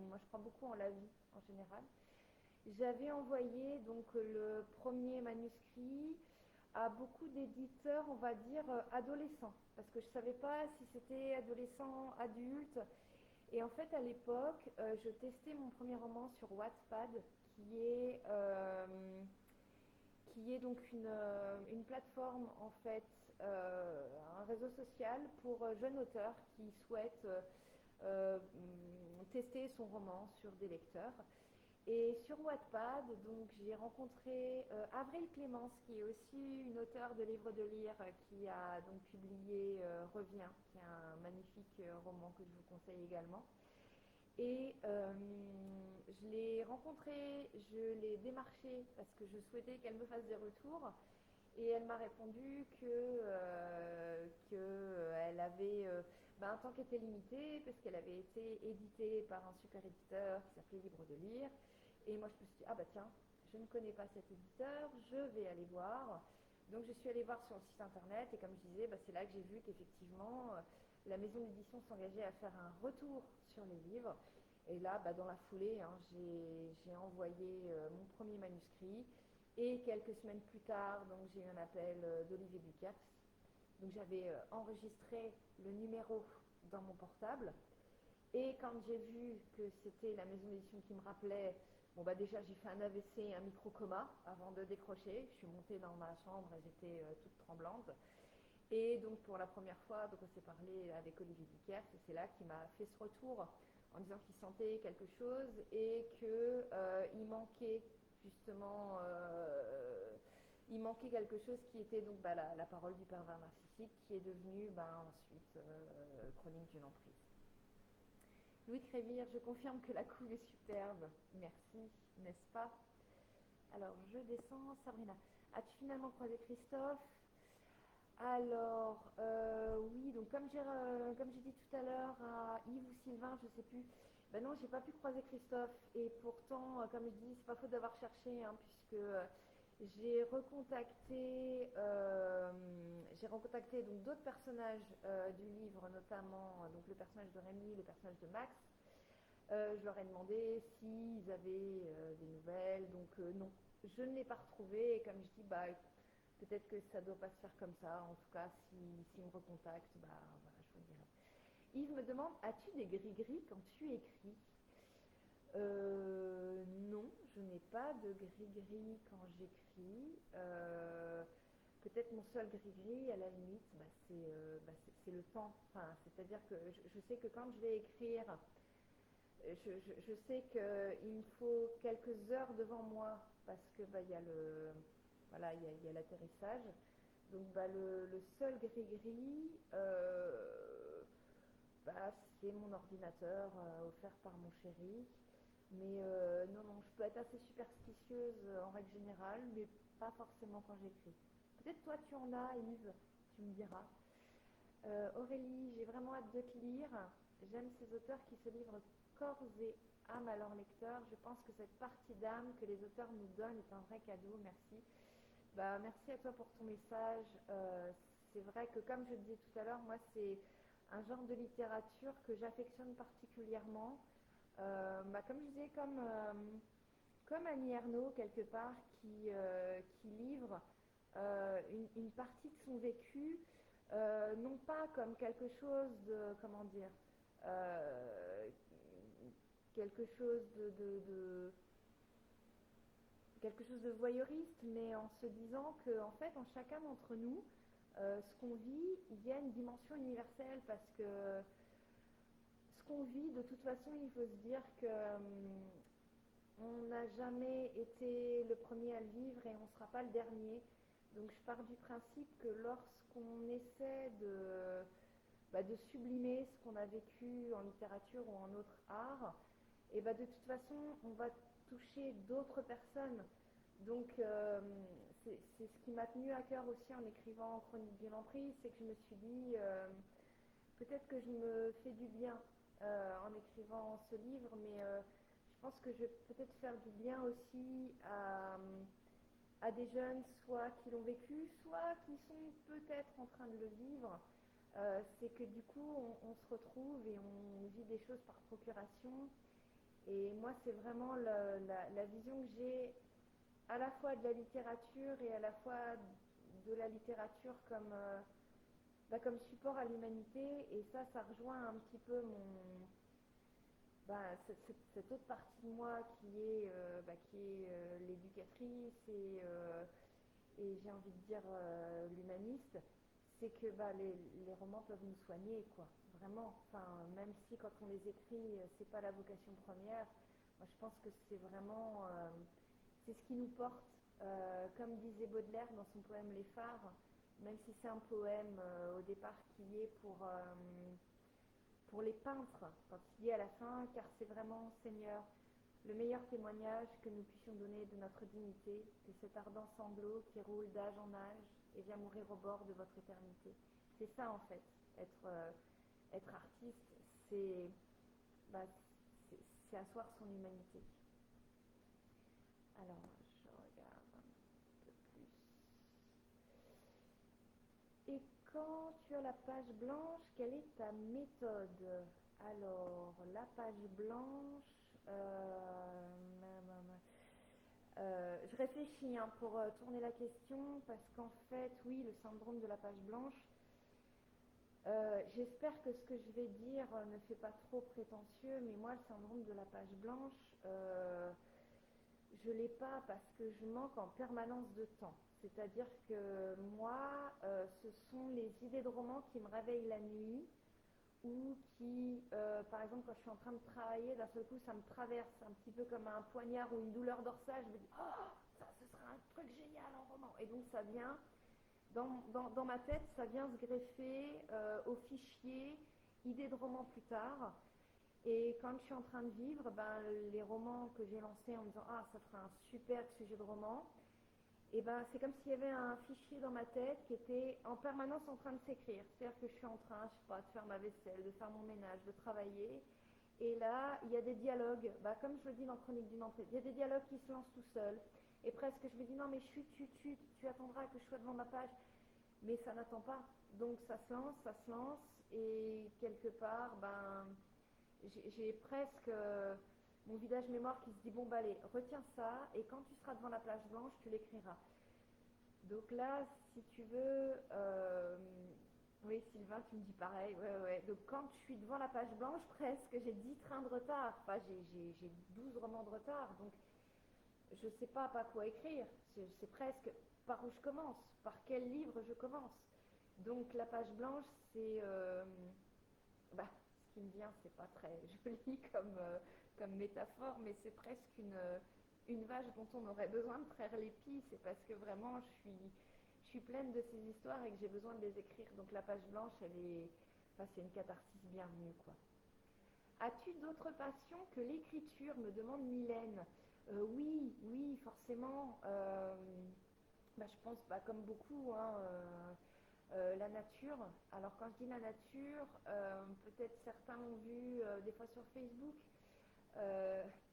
moi je crois beaucoup en la vie en général. J'avais envoyé donc le premier manuscrit à beaucoup d'éditeurs, on va dire, adolescents, parce que je ne savais pas si c'était adolescent, adulte. Et en fait, à l'époque, je testais mon premier roman sur Wattpad, qui est, euh, qui est donc une plateforme, en fait, un réseau social pour jeunes auteurs qui souhaitent euh, tester son roman sur des lecteurs. Et sur Wattpad, donc j'ai rencontré Avril Clémence, qui est aussi une auteure de livres de lire, qui a donc publié Reviens, qui est un magnifique roman que je vous conseille également. Et je l'ai rencontrée, je l'ai démarchée parce que je souhaitais qu'elle me fasse des retours. Et elle m'a répondu qu'elle avait un temps qui était limité, parce qu'elle avait été éditée par un super éditeur qui s'appelait Livre de Lire. Et moi je me suis dit, ah bah tiens, je ne connais pas cet éditeur, je vais aller voir. Donc je suis allée voir sur le site internet, et comme je disais, c'est là que j'ai vu qu'effectivement la maison d'édition s'engageait à faire un retour sur les livres. Et là, dans la foulée, hein, j'ai envoyé mon premier manuscrit. Et quelques semaines plus tard, donc, j'ai eu un appel d'Olivier Ducasse. Donc j'avais enregistré le numéro dans mon portable. Et quand j'ai vu que c'était la maison d'édition qui me rappelait, déjà j'ai fait un AVC, un micro-coma avant de décrocher. Je suis montée dans ma chambre et j'étais toute tremblante. Et donc pour la première fois, donc on s'est parlé avec Olivier Ducasse, et c'est là qu'il m'a fait ce retour en disant qu'il sentait quelque chose et qu'il manquait justement il manquait quelque chose qui était donc la parole du pervers narcissique, qui est devenue ensuite Chronique d'une emprise. Louis Crévire, je confirme que la couve est superbe. Merci, n'est-ce pas? Alors je descends. Sabrina, as-tu finalement croisé Christophe? Alors oui, donc comme j'ai dit tout à l'heure à Yves ou Sylvain, je ne sais plus, Ben non, j'ai pas pu croiser Christophe. Et pourtant, comme je dis, c'est pas faute d'avoir cherché, hein, puisque j'ai recontacté, donc d'autres personnages du livre, notamment donc le personnage de Rémi, le personnage de Max. Je leur ai demandé s'ils avaient des nouvelles, donc non, je ne l'ai pas retrouvé. Et comme je dis, bah peut-être que ça doit pas se faire comme ça. En tout cas, si on me recontacte, bah voilà, je vous dirai. Yves me demande, as-tu des gris-gris quand tu écris? Non, je n'ai pas de gris-gris quand j'écris. Peut-être mon seul gris-gris, à la limite, c'est le temps. Enfin, c'est-à-dire que je sais que quand je vais écrire, je sais qu'il me faut quelques heures devant moi parce que il y a voilà, il y a l'atterrissage. Donc le seul gris-gris, c'est mon ordinateur offert par mon chéri. Mais non, non, je peux être assez superstitieuse en règle générale, mais pas forcément quand j'écris. Peut-être toi tu en as, Yves, tu me diras. Aurélie, j'ai vraiment hâte de te lire. J'aime ces auteurs qui se livrent corps et âme à leur lecteur. Je pense que cette partie d'âme que les auteurs nous donnent est un vrai cadeau. Merci. Merci à toi pour ton message. C'est vrai que comme je le disais tout à l'heure, moi c'est un genre de littérature que j'affectionne particulièrement. Comme je disais, comme Annie Ernaux quelque part qui livre une partie de son vécu, non pas comme quelque chose de, comment dire, euh, quelque chose quelque chose de voyeuriste, mais en se disant que en fait, en chacun d'entre nous, ce qu'on vit, il y a une dimension universelle parce que ce qu'on vit, de toute façon, il faut se dire que on n'a jamais été le premier à le vivre et on ne sera pas le dernier. Donc je pars du principe que lorsqu'on essaie de sublimer ce qu'on a vécu en littérature ou en autre art, et de toute façon, on va toucher d'autres personnes. Donc c'est ce qui m'a tenu à cœur aussi en écrivant Chronique d'une emprise, c'est que je me suis dit peut-être que je me fais du bien en écrivant ce livre, mais je pense que je vais peut-être faire du bien aussi à des jeunes, soit qui l'ont vécu, soit qui sont peut-être en train de le vivre. C'est que du coup, on se retrouve et on vit des choses par procuration. Et moi, c'est vraiment la vision que j'ai à la fois de la littérature et à la fois de la littérature comme support à l'humanité. Et ça rejoint un petit peu cette autre partie de moi qui est l'éducatrice et j'ai envie de dire l'humaniste. C'est que les romans peuvent nous soigner, quoi. Vraiment. Enfin, même si quand on les écrit, c'est pas la vocation première. Moi, je pense que c'est vraiment c'est ce qui nous porte. Comme disait Baudelaire dans son poème Les Phares, même si c'est un poème au départ qui est pour les peintres, quand il dit à la fin, car c'est vraiment, Seigneur, le meilleur témoignage que nous puissions donner de notre dignité, de cet ardent sanglot qui roule d'âge en âge et vient mourir au bord de votre éternité. C'est ça en fait, être artiste, c'est bah, c'est asseoir son humanité. Alors, je regarde un peu plus. Et quand tu as la page blanche, quelle est ta méthode? Alors, la page blanche, je réfléchis pour tourner la question, parce qu'en fait, oui, le syndrome de la page blanche, j'espère que ce que je vais dire ne fait pas trop prétentieux, mais moi, le syndrome de la page blanche, je ne l'ai pas parce que je manque en permanence de temps. C'est-à-dire que moi, ce sont les idées de romans qui me réveillent la nuit ou qui, par exemple, quand je suis en train de travailler, d'un seul coup, ça me traverse un petit peu comme un poignard ou une douleur dorsale. Je me dis, oh, ça, ce sera un truc génial en roman. Et donc, ça vient, dans ma tête, ça vient se greffer au fichier idées de romans plus tard. Et quand je suis en train de vivre, les romans que j'ai lancés en me disant ah ça fera un super sujet de roman, et c'est comme s'il y avait un fichier dans ma tête qui était en permanence en train de s'écrire. C'est-à-dire que je suis en train, je sais pas, de faire ma vaisselle, de faire mon ménage, de travailler, Et là, il y a des dialogues, comme je le dis dans Chronique d'une entrée, il y a des dialogues qui se lancent tout seuls. Et presque, je me dis, non mais chut, tu attendras que je sois devant ma page. Mais ça n'attend pas. Donc ça se lance, et quelque part, j'ai presque mon vidage mémoire qui se dit, bon bah allez, retiens ça, et quand tu seras devant la page blanche, tu l'écriras. Donc là, si tu veux, oui Sylvain, tu me dis pareil, ouais. Donc quand je suis devant la page blanche, presque, j'ai 10 trains de retard, enfin j'ai 12 romans de retard, donc je sais pas quoi écrire, c'est presque par où je commence, par quel livre je commence. Donc la page blanche, c'est, ce qui me vient, c'est pas très joli comme métaphore, mais c'est presque une vache dont on aurait besoin de traire l'épi. C'est parce que vraiment, je suis pleine de ces histoires et que j'ai besoin de les écrire. Donc la page blanche, c'est une catharsis bienvenue, quoi. As-tu d'autres passions que l'écriture, me demande Mylène. Oui, forcément. Je pense, comme beaucoup, hein, la nature. Alors quand je dis la nature, peut-être certains l'ont vu des fois sur Facebook.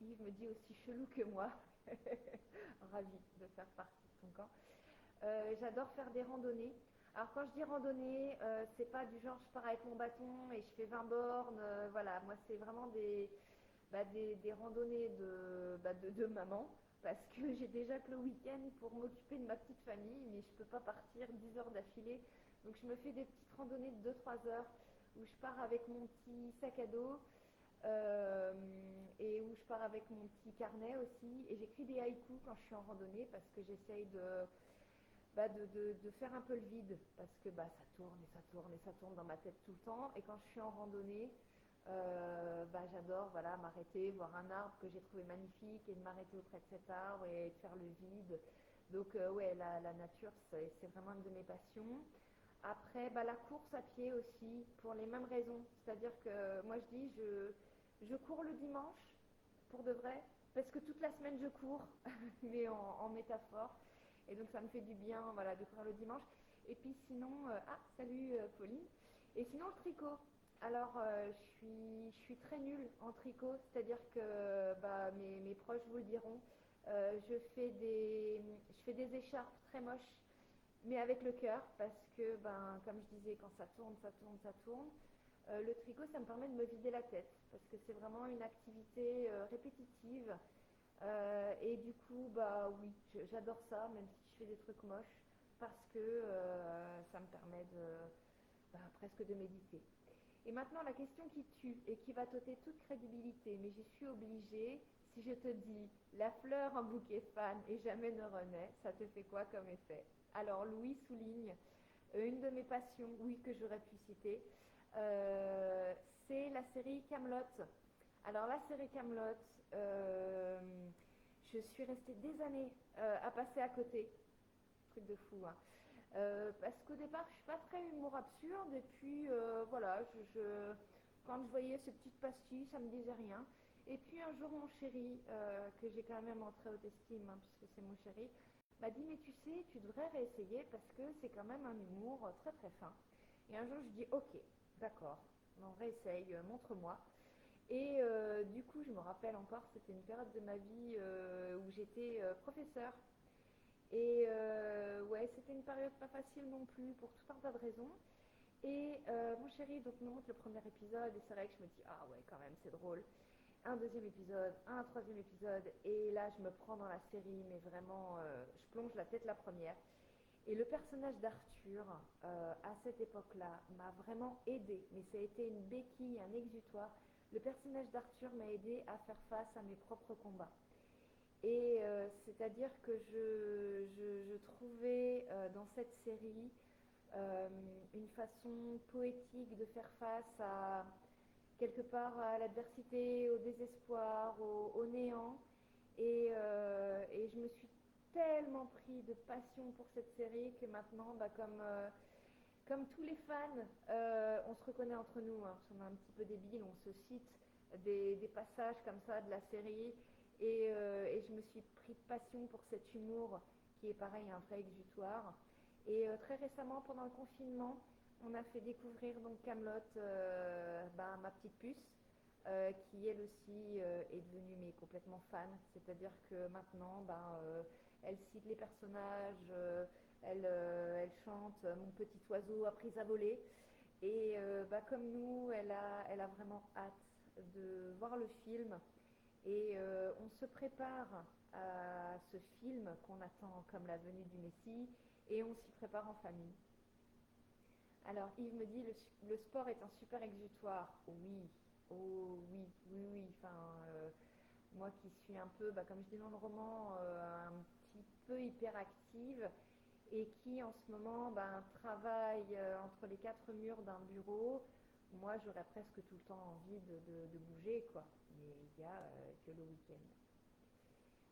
Yves me dit aussi chelou que moi. Ravie de faire partie de son camp. J'adore faire des randonnées. Alors quand je dis randonnée, c'est pas du genre je pars avec mon bâton et je fais 20 bornes. Voilà, moi c'est vraiment des randonnées de maman, parce que j'ai déjà que le week-end pour m'occuper de ma petite famille, mais je peux pas partir 10 heures d'affilée. Donc je me fais des petites randonnées de 2-3 heures où je pars avec mon petit sac à dos, euh, et où je pars avec mon petit carnet aussi, et j'écris des haïkus quand je suis en randonnée, parce que j'essaye de faire un peu le vide, parce que ça tourne et ça tourne et ça tourne dans ma tête tout le temps. Et quand je suis en randonnée, j'adore m'arrêter, voir un arbre que j'ai trouvé magnifique, et de m'arrêter auprès de cet arbre et de faire le vide. Donc ouais, la nature, c'est vraiment une de mes passions. Après, la course à pied aussi, pour les mêmes raisons. C'est-à-dire que moi je dis, je cours le dimanche, pour de vrai, parce que toute la semaine je cours, mais en métaphore. Et donc ça me fait du bien, voilà, de courir le dimanche. Et puis sinon, salut Pauline. Et sinon le tricot. Alors je suis très nulle en tricot, c'est-à-dire que mes proches vous le diront. Je fais des écharpes très moches, mais avec le cœur, parce que comme je disais, quand ça tourne, ça tourne, ça tourne. Le tricot, ça me permet de me vider la tête, parce que c'est vraiment une activité répétitive. Et du coup, oui, j'adore ça, même si je fais des trucs moches, parce que ça me permet presque de méditer. Et maintenant, la question qui tue et qui va t'ôter toute crédibilité, mais j'y suis obligée. Si je te dis la fleur en bouquet fan et jamais ne renaît, ça te fait quoi comme effet? Alors Louis souligne une de mes passions, oui, que j'aurais pu citer, c'est la série Kaamelott. Alors la série Kaamelott, je suis restée des années à passer à côté, truc de fou, hein. Parce qu'au départ je suis pas très humour absurde, et puis voilà, quand je voyais ces petites pastilles, ça me disait rien. Et puis un jour mon chéri, que j'ai quand même en très haute estime, hein, puisque c'est mon chéri, m'a dit mais tu sais, tu devrais réessayer, parce que c'est quand même un humour très très fin. Et un jour je dis ok, d'accord, on réessaye, montre-moi. Et du coup, je me rappelle encore, c'était une période de ma vie où j'étais professeure. Et ouais, c'était une période pas facile non plus, pour tout un tas de raisons. Et mon chéri donc me montre le premier épisode, et c'est vrai que je me dis, ah ouais, quand même, c'est drôle. Un deuxième épisode, un troisième épisode, et là, je me prends dans la série, mais vraiment, je plonge la tête la première. Et le personnage d'Arthur, à cette époque-là, m'a vraiment aidée. Mais ça a été une béquille, un exutoire. Le personnage d'Arthur m'a aidée à faire face à mes propres combats. Et c'est-à-dire que je trouvais dans cette série euh, une façon poétique de faire face à quelque part à l'adversité, au désespoir, au néant. Et je me suis tellement pris de passion pour cette série que maintenant, comme tous les fans, on se reconnaît entre nous, hein, on est un petit peu débile, on se cite des passages comme ça de la série. Et je me suis pris de passion pour cet humour qui est pareil, un vrai exutoire. Et très récemment, pendant le confinement, on a fait découvrir donc Kaamelott, à ma petite puce. qui elle aussi est devenue mais complètement fan. C'est-à-dire que maintenant, elle cite les personnages, elle chante Mon petit oiseau a pris à voler. Et comme nous, elle a vraiment hâte de voir le film. Et on se prépare à ce film qu'on attend comme la venue du Messie et on s'y prépare en famille. Alors Yves me dit le sport est un super exutoire. Oui, oh oui, oui, oui. Enfin, moi qui suis un peu, comme je dis dans le roman, un petit peu hyperactive et qui en ce moment travaille entre les quatre murs d'un bureau, moi j'aurais presque tout le temps envie de bouger quoi. Mais il n'y a que le week-end.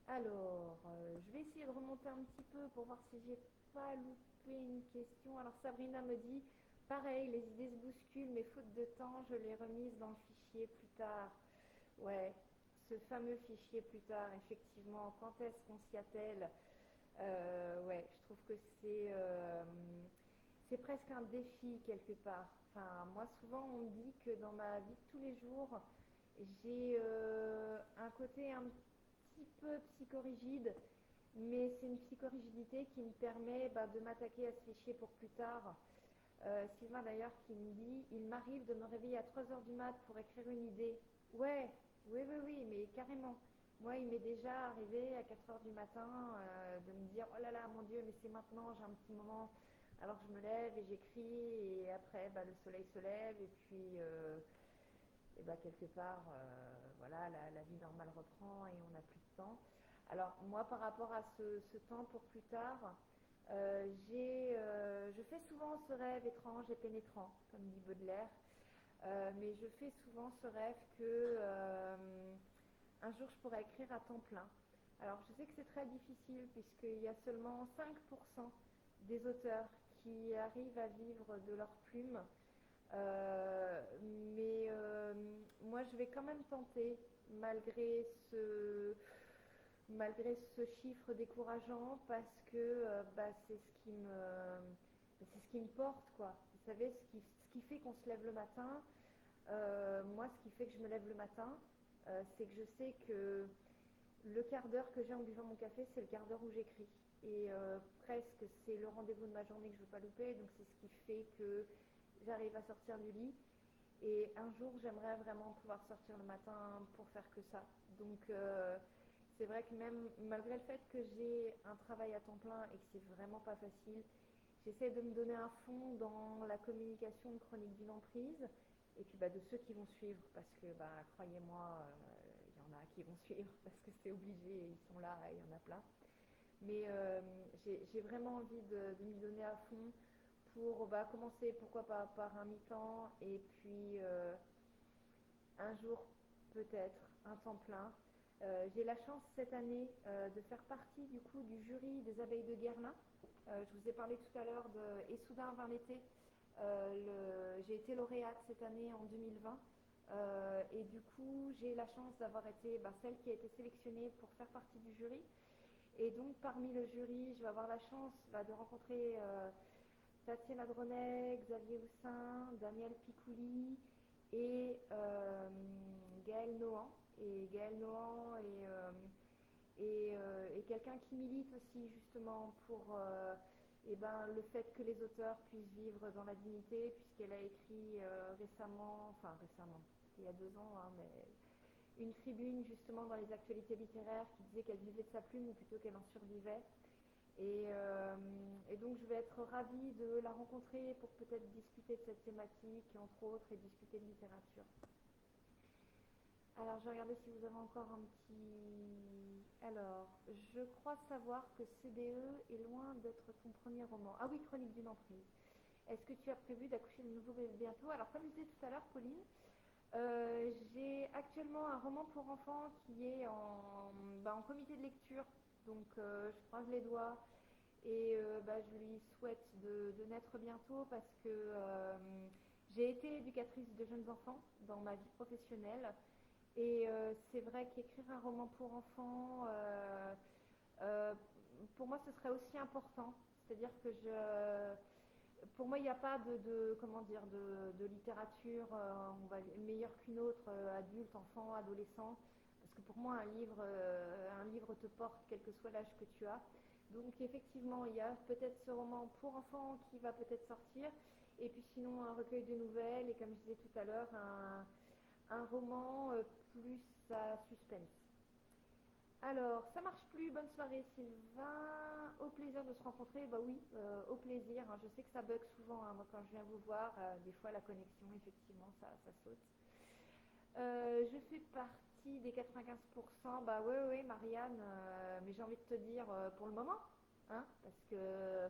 Alors, je vais essayer de remonter un petit peu pour voir si j'ai pas loupé une question. Alors Sabrina me dit, pareil, les idées se bousculent, mais faute de temps, je l'ai remise dans le fichier plus tard. Ouais, ce fameux fichier plus tard, effectivement, quand est-ce qu'on s'y attelle? Ouais, je trouve que c'est presque un défi quelque part. Enfin, moi souvent on me dit que dans ma vie de tous les jours, j'ai un côté un petit peu psychorigide, mais c'est une psychorigidité qui me permet de m'attaquer à ce fichier pour plus tard. Sylvain d'ailleurs qui me dit, il m'arrive de me réveiller à 3 heures du mat pour écrire une idée. Ouais, oui, oui, oui, mais carrément. Moi, il m'est déjà arrivé à 4 heures du matin de me dire, oh là là, mon Dieu, mais c'est maintenant, j'ai un petit moment. Alors je me lève et j'écris, et après, le soleil se lève, et puis, quelque part, voilà, la vie normale reprend et on n'a plus de temps. Alors moi, par rapport à ce temps pour plus tard, je fais souvent ce rêve étrange et pénétrant, comme dit Baudelaire, mais je fais souvent ce rêve que un jour je pourrais écrire à temps plein. Alors je sais que c'est très difficile puisqu'il y a seulement 5% des auteurs qui arrivent à vivre de leur plume. Euh, mais moi je vais quand même tenter malgré ce chiffre décourageant parce que c'est ce qui me porte quoi. Vous savez ce qui fait qu'on se lève le matin. Moi ce qui fait que je me lève le matin, c'est que je sais que le quart d'heure que j'ai en buvant mon café, c'est le quart d'heure où j'écris. Et presque c'est le rendez-vous de ma journée que je ne veux pas louper, donc c'est ce qui fait que j'arrive à sortir du lit. Et un jour, j'aimerais vraiment pouvoir sortir le matin pour faire que ça. Donc, c'est vrai que même malgré le fait que j'ai un travail à temps plein et que c'est vraiment pas facile, j'essaie de me donner un fond dans la communication de Chronique d'une emprise et puis de ceux qui vont suivre parce que croyez-moi, il y en a qui vont suivre parce que c'est obligé, et ils sont là et il y en a plein. Mais j'ai vraiment envie de m'y donner à fond pour commencer pourquoi pas par un mi-temps et puis un jour peut-être un temps plein. J'ai la chance cette année de faire partie du coup du jury des abeilles de Guerlain. Je vous ai parlé tout à l'heure de Et soudain vint l'été. J'ai été lauréate cette année en 2020 et du coup j'ai la chance d'avoir été celle qui a été sélectionnée pour faire partie du jury. Et donc parmi le jury, je vais avoir la chance de rencontrer Tatiana Dronet, Xavier Houssin, Daniel Picouli et Gaël Nohan. Et Gaël Nohan est quelqu'un qui milite aussi justement pour le fait que les auteurs puissent vivre dans la dignité, puisqu'elle a écrit récemment, il y a 2 ans, mais une tribune justement dans les actualités littéraires qui disait qu'elle vivait de sa plume ou plutôt qu'elle en survivait. Et donc je vais être ravie de la rencontrer pour peut-être discuter de cette thématique, entre autres, et discuter de littérature. Alors je vais regarder si vous avez encore un petit... Alors, je crois savoir que CDE est loin d'être ton premier roman. Ah oui, Chronique d'une emprise. Est-ce que tu as prévu d'accoucher de nouveau bébé bientôt? Alors comme je disais tout à l'heure, Pauline, j'ai actuellement un roman pour enfants qui est en comité de lecture. Donc je croise les doigts et je lui souhaite de naître bientôt parce que j'ai été éducatrice de jeunes enfants dans ma vie professionnelle. Et c'est vrai qu'écrire un roman pour enfants, euh, pour moi, ce serait aussi important. C'est-à-dire que pour moi, il n'y a pas comment dire, de littérature meilleure qu'une autre, adulte, enfant, adolescent. Parce que pour moi, un livre te porte, quel que soit l'âge que tu as. Donc effectivement, il y a peut-être ce roman pour enfants qui va peut-être sortir. Et puis sinon, un recueil de nouvelles. Et comme je disais tout à l'heure, un roman plus à suspense. Alors, ça marche plus. Bonne soirée, Sylvain. Au plaisir de se rencontrer. Bah oui, au plaisir. Hein. Je sais que ça bug souvent. Hein. Moi, quand je viens vous voir, des fois la connexion, effectivement, ça saute. Je fais partie des 95%. Bah ouais, ouais, Marianne. Mais j'ai envie de te dire pour le moment, hein, parce que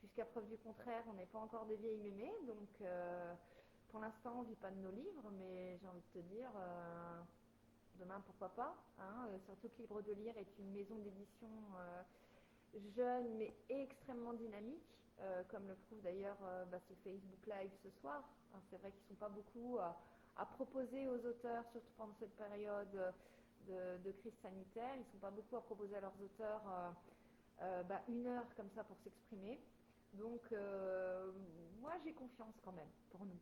jusqu'à preuve du contraire, on n'est pas encore des vieilles mémées. Donc, pour l'instant, on ne vit pas de nos livres, mais j'ai envie de te dire. Demain, pourquoi pas, hein, surtout que Libre de Lire est une maison d'édition jeune mais extrêmement dynamique, comme le prouve d'ailleurs ce Facebook Live ce soir. Hein, c'est vrai qu'ils ne sont pas beaucoup à proposer aux auteurs, surtout pendant cette période de crise sanitaire, ils ne sont pas beaucoup à proposer à leurs auteurs une heure comme ça pour s'exprimer. Donc, moi j'ai confiance quand même pour nous.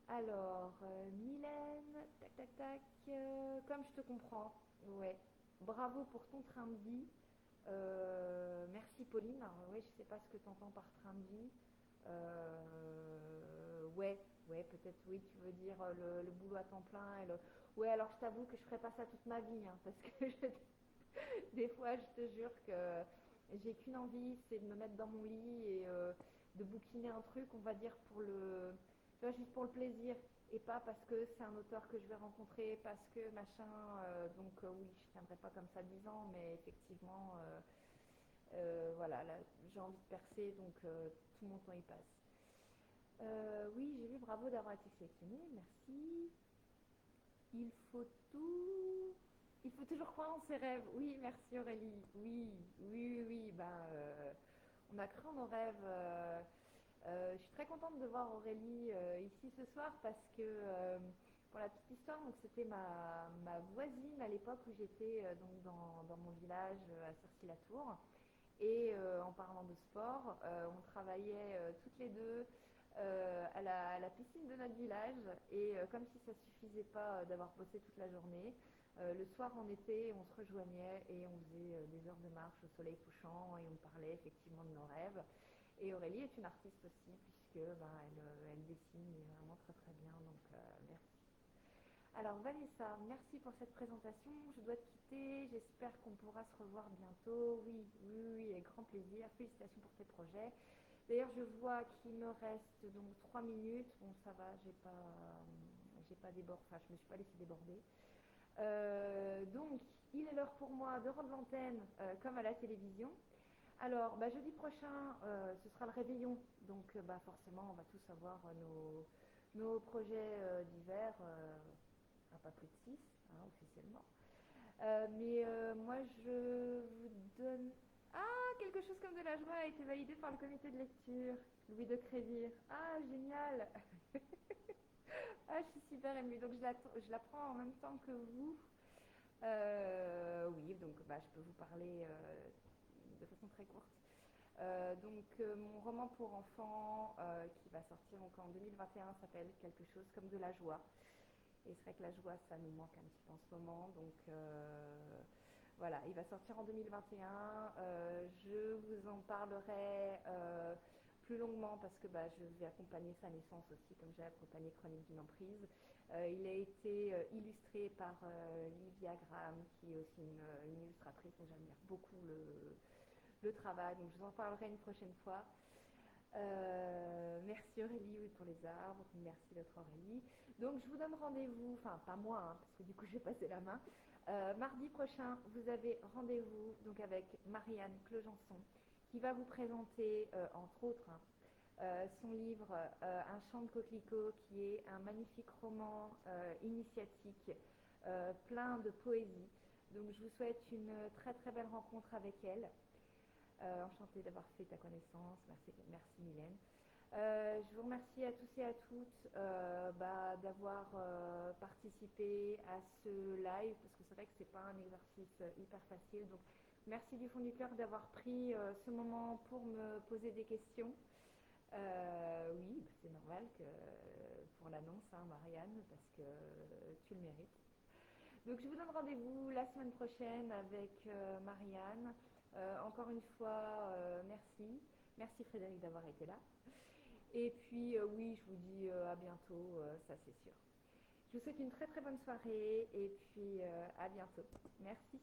Alors, Mylène, tac tac tac, comme je te comprends, ouais. Bravo pour ton train de vie. Merci Pauline. Alors, ouais, je sais pas ce que tu entends par train de vie. Ouais, ouais, peut-être oui, tu veux dire le boulot à temps plein. Ouais, alors je t'avoue que je ferai pas ça toute ma vie, hein, parce que des fois, je te jure que j'ai qu'une envie, c'est de me mettre dans mon lit et de bouquiner un truc, on va dire tu vois, juste pour le plaisir et pas parce que c'est un auteur que je vais rencontrer, parce que machin. Oui, je tiendrai pas comme ça 10 ans, mais effectivement, voilà, là, j'ai envie de percer, donc tout mon temps y passe. Oui, j'ai vu, bravo d'avoir été sélectionné, merci. Il faut tout. Il faut toujours croire en ses rêves. Oui, merci Aurélie. Oui, oui, oui, oui. On a cru en nos rêves. Je suis très contente de voir Aurélie ici ce soir parce que, pour la petite histoire, donc c'était ma voisine à l'époque où j'étais donc dans mon village à Cercy-la-Tour. Et en parlant de sport, on travaillait toutes les deux à la piscine de notre village. Et comme si ça suffisait pas d'avoir bossé toute la journée, le soir en été, on se rejoignait et on faisait des heures de marche au soleil couchant et on parlait effectivement de nos rêves. Et Aurélie est une artiste aussi, puisque elle dessine vraiment très très bien, donc merci. Alors Vanessa, merci pour cette présentation. Je dois te quitter, j'espère qu'on pourra se revoir bientôt. Oui, oui, oui, avec grand plaisir. Félicitations pour tes projets. D'ailleurs, je vois qu'il me reste donc 3 minutes. Bon, ça va, j'ai pas débordé, enfin, je me suis pas laissé déborder. Donc, il est l'heure pour moi de rendre l'antenne comme à la télévision. Alors, jeudi prochain, ce sera le réveillon. Donc, forcément, on va tous avoir nos projets d'hiver. Pas plus de 6, hein, officiellement. Moi, je vous donne... Ah, quelque chose comme de la joie a été validé par le comité de lecture. Louis de Crévire. Ah, génial. Ah, je suis super émue. Donc, je la prends en même temps que vous. Oui, donc je peux vous parler de façon très courte. Mon roman pour enfants qui va sortir donc en 2021 s'appelle Quelque chose comme de la joie. Et c'est vrai que la joie, ça nous manque un petit peu en ce moment. Donc voilà, il va sortir en 2021. Je vous en parlerai plus longuement parce que je vais accompagner sa naissance aussi, comme j'ai accompagné Chronique d'une emprise. Il a été illustré par Livia Graham, qui est aussi une illustratrice, dont j'admire beaucoup le travail. Donc je vous en parlerai une prochaine fois. Merci Aurélie pour les arbres, merci l'autre Aurélie. Donc je vous donne rendez-vous, enfin pas moi, hein, parce que du coup je vais passer la main. Mardi prochain, vous avez rendez-vous donc avec Marianne Clojanson, qui va vous présenter, entre autres, son livre Un chant de coquelicot, qui est un magnifique roman initiatique, plein de poésie. Donc je vous souhaite une très très belle rencontre avec elle. Enchantée d'avoir fait ta connaissance. Merci Mylène. Je vous remercie à tous et à toutes d'avoir participé à ce live, parce que c'est vrai que c'est pas un exercice hyper facile. Donc merci du fond du cœur d'avoir pris ce moment pour me poser des questions. Oui, c'est normal que pour l'annonce, hein, Marianne, parce que tu le mérites. Donc je vous donne rendez-vous la semaine prochaine avec Marianne. Encore une fois, merci. Merci Frédéric d'avoir été là. Et puis oui, je vous dis à bientôt, ça c'est sûr. Je vous souhaite une très très bonne soirée et puis à bientôt. Merci.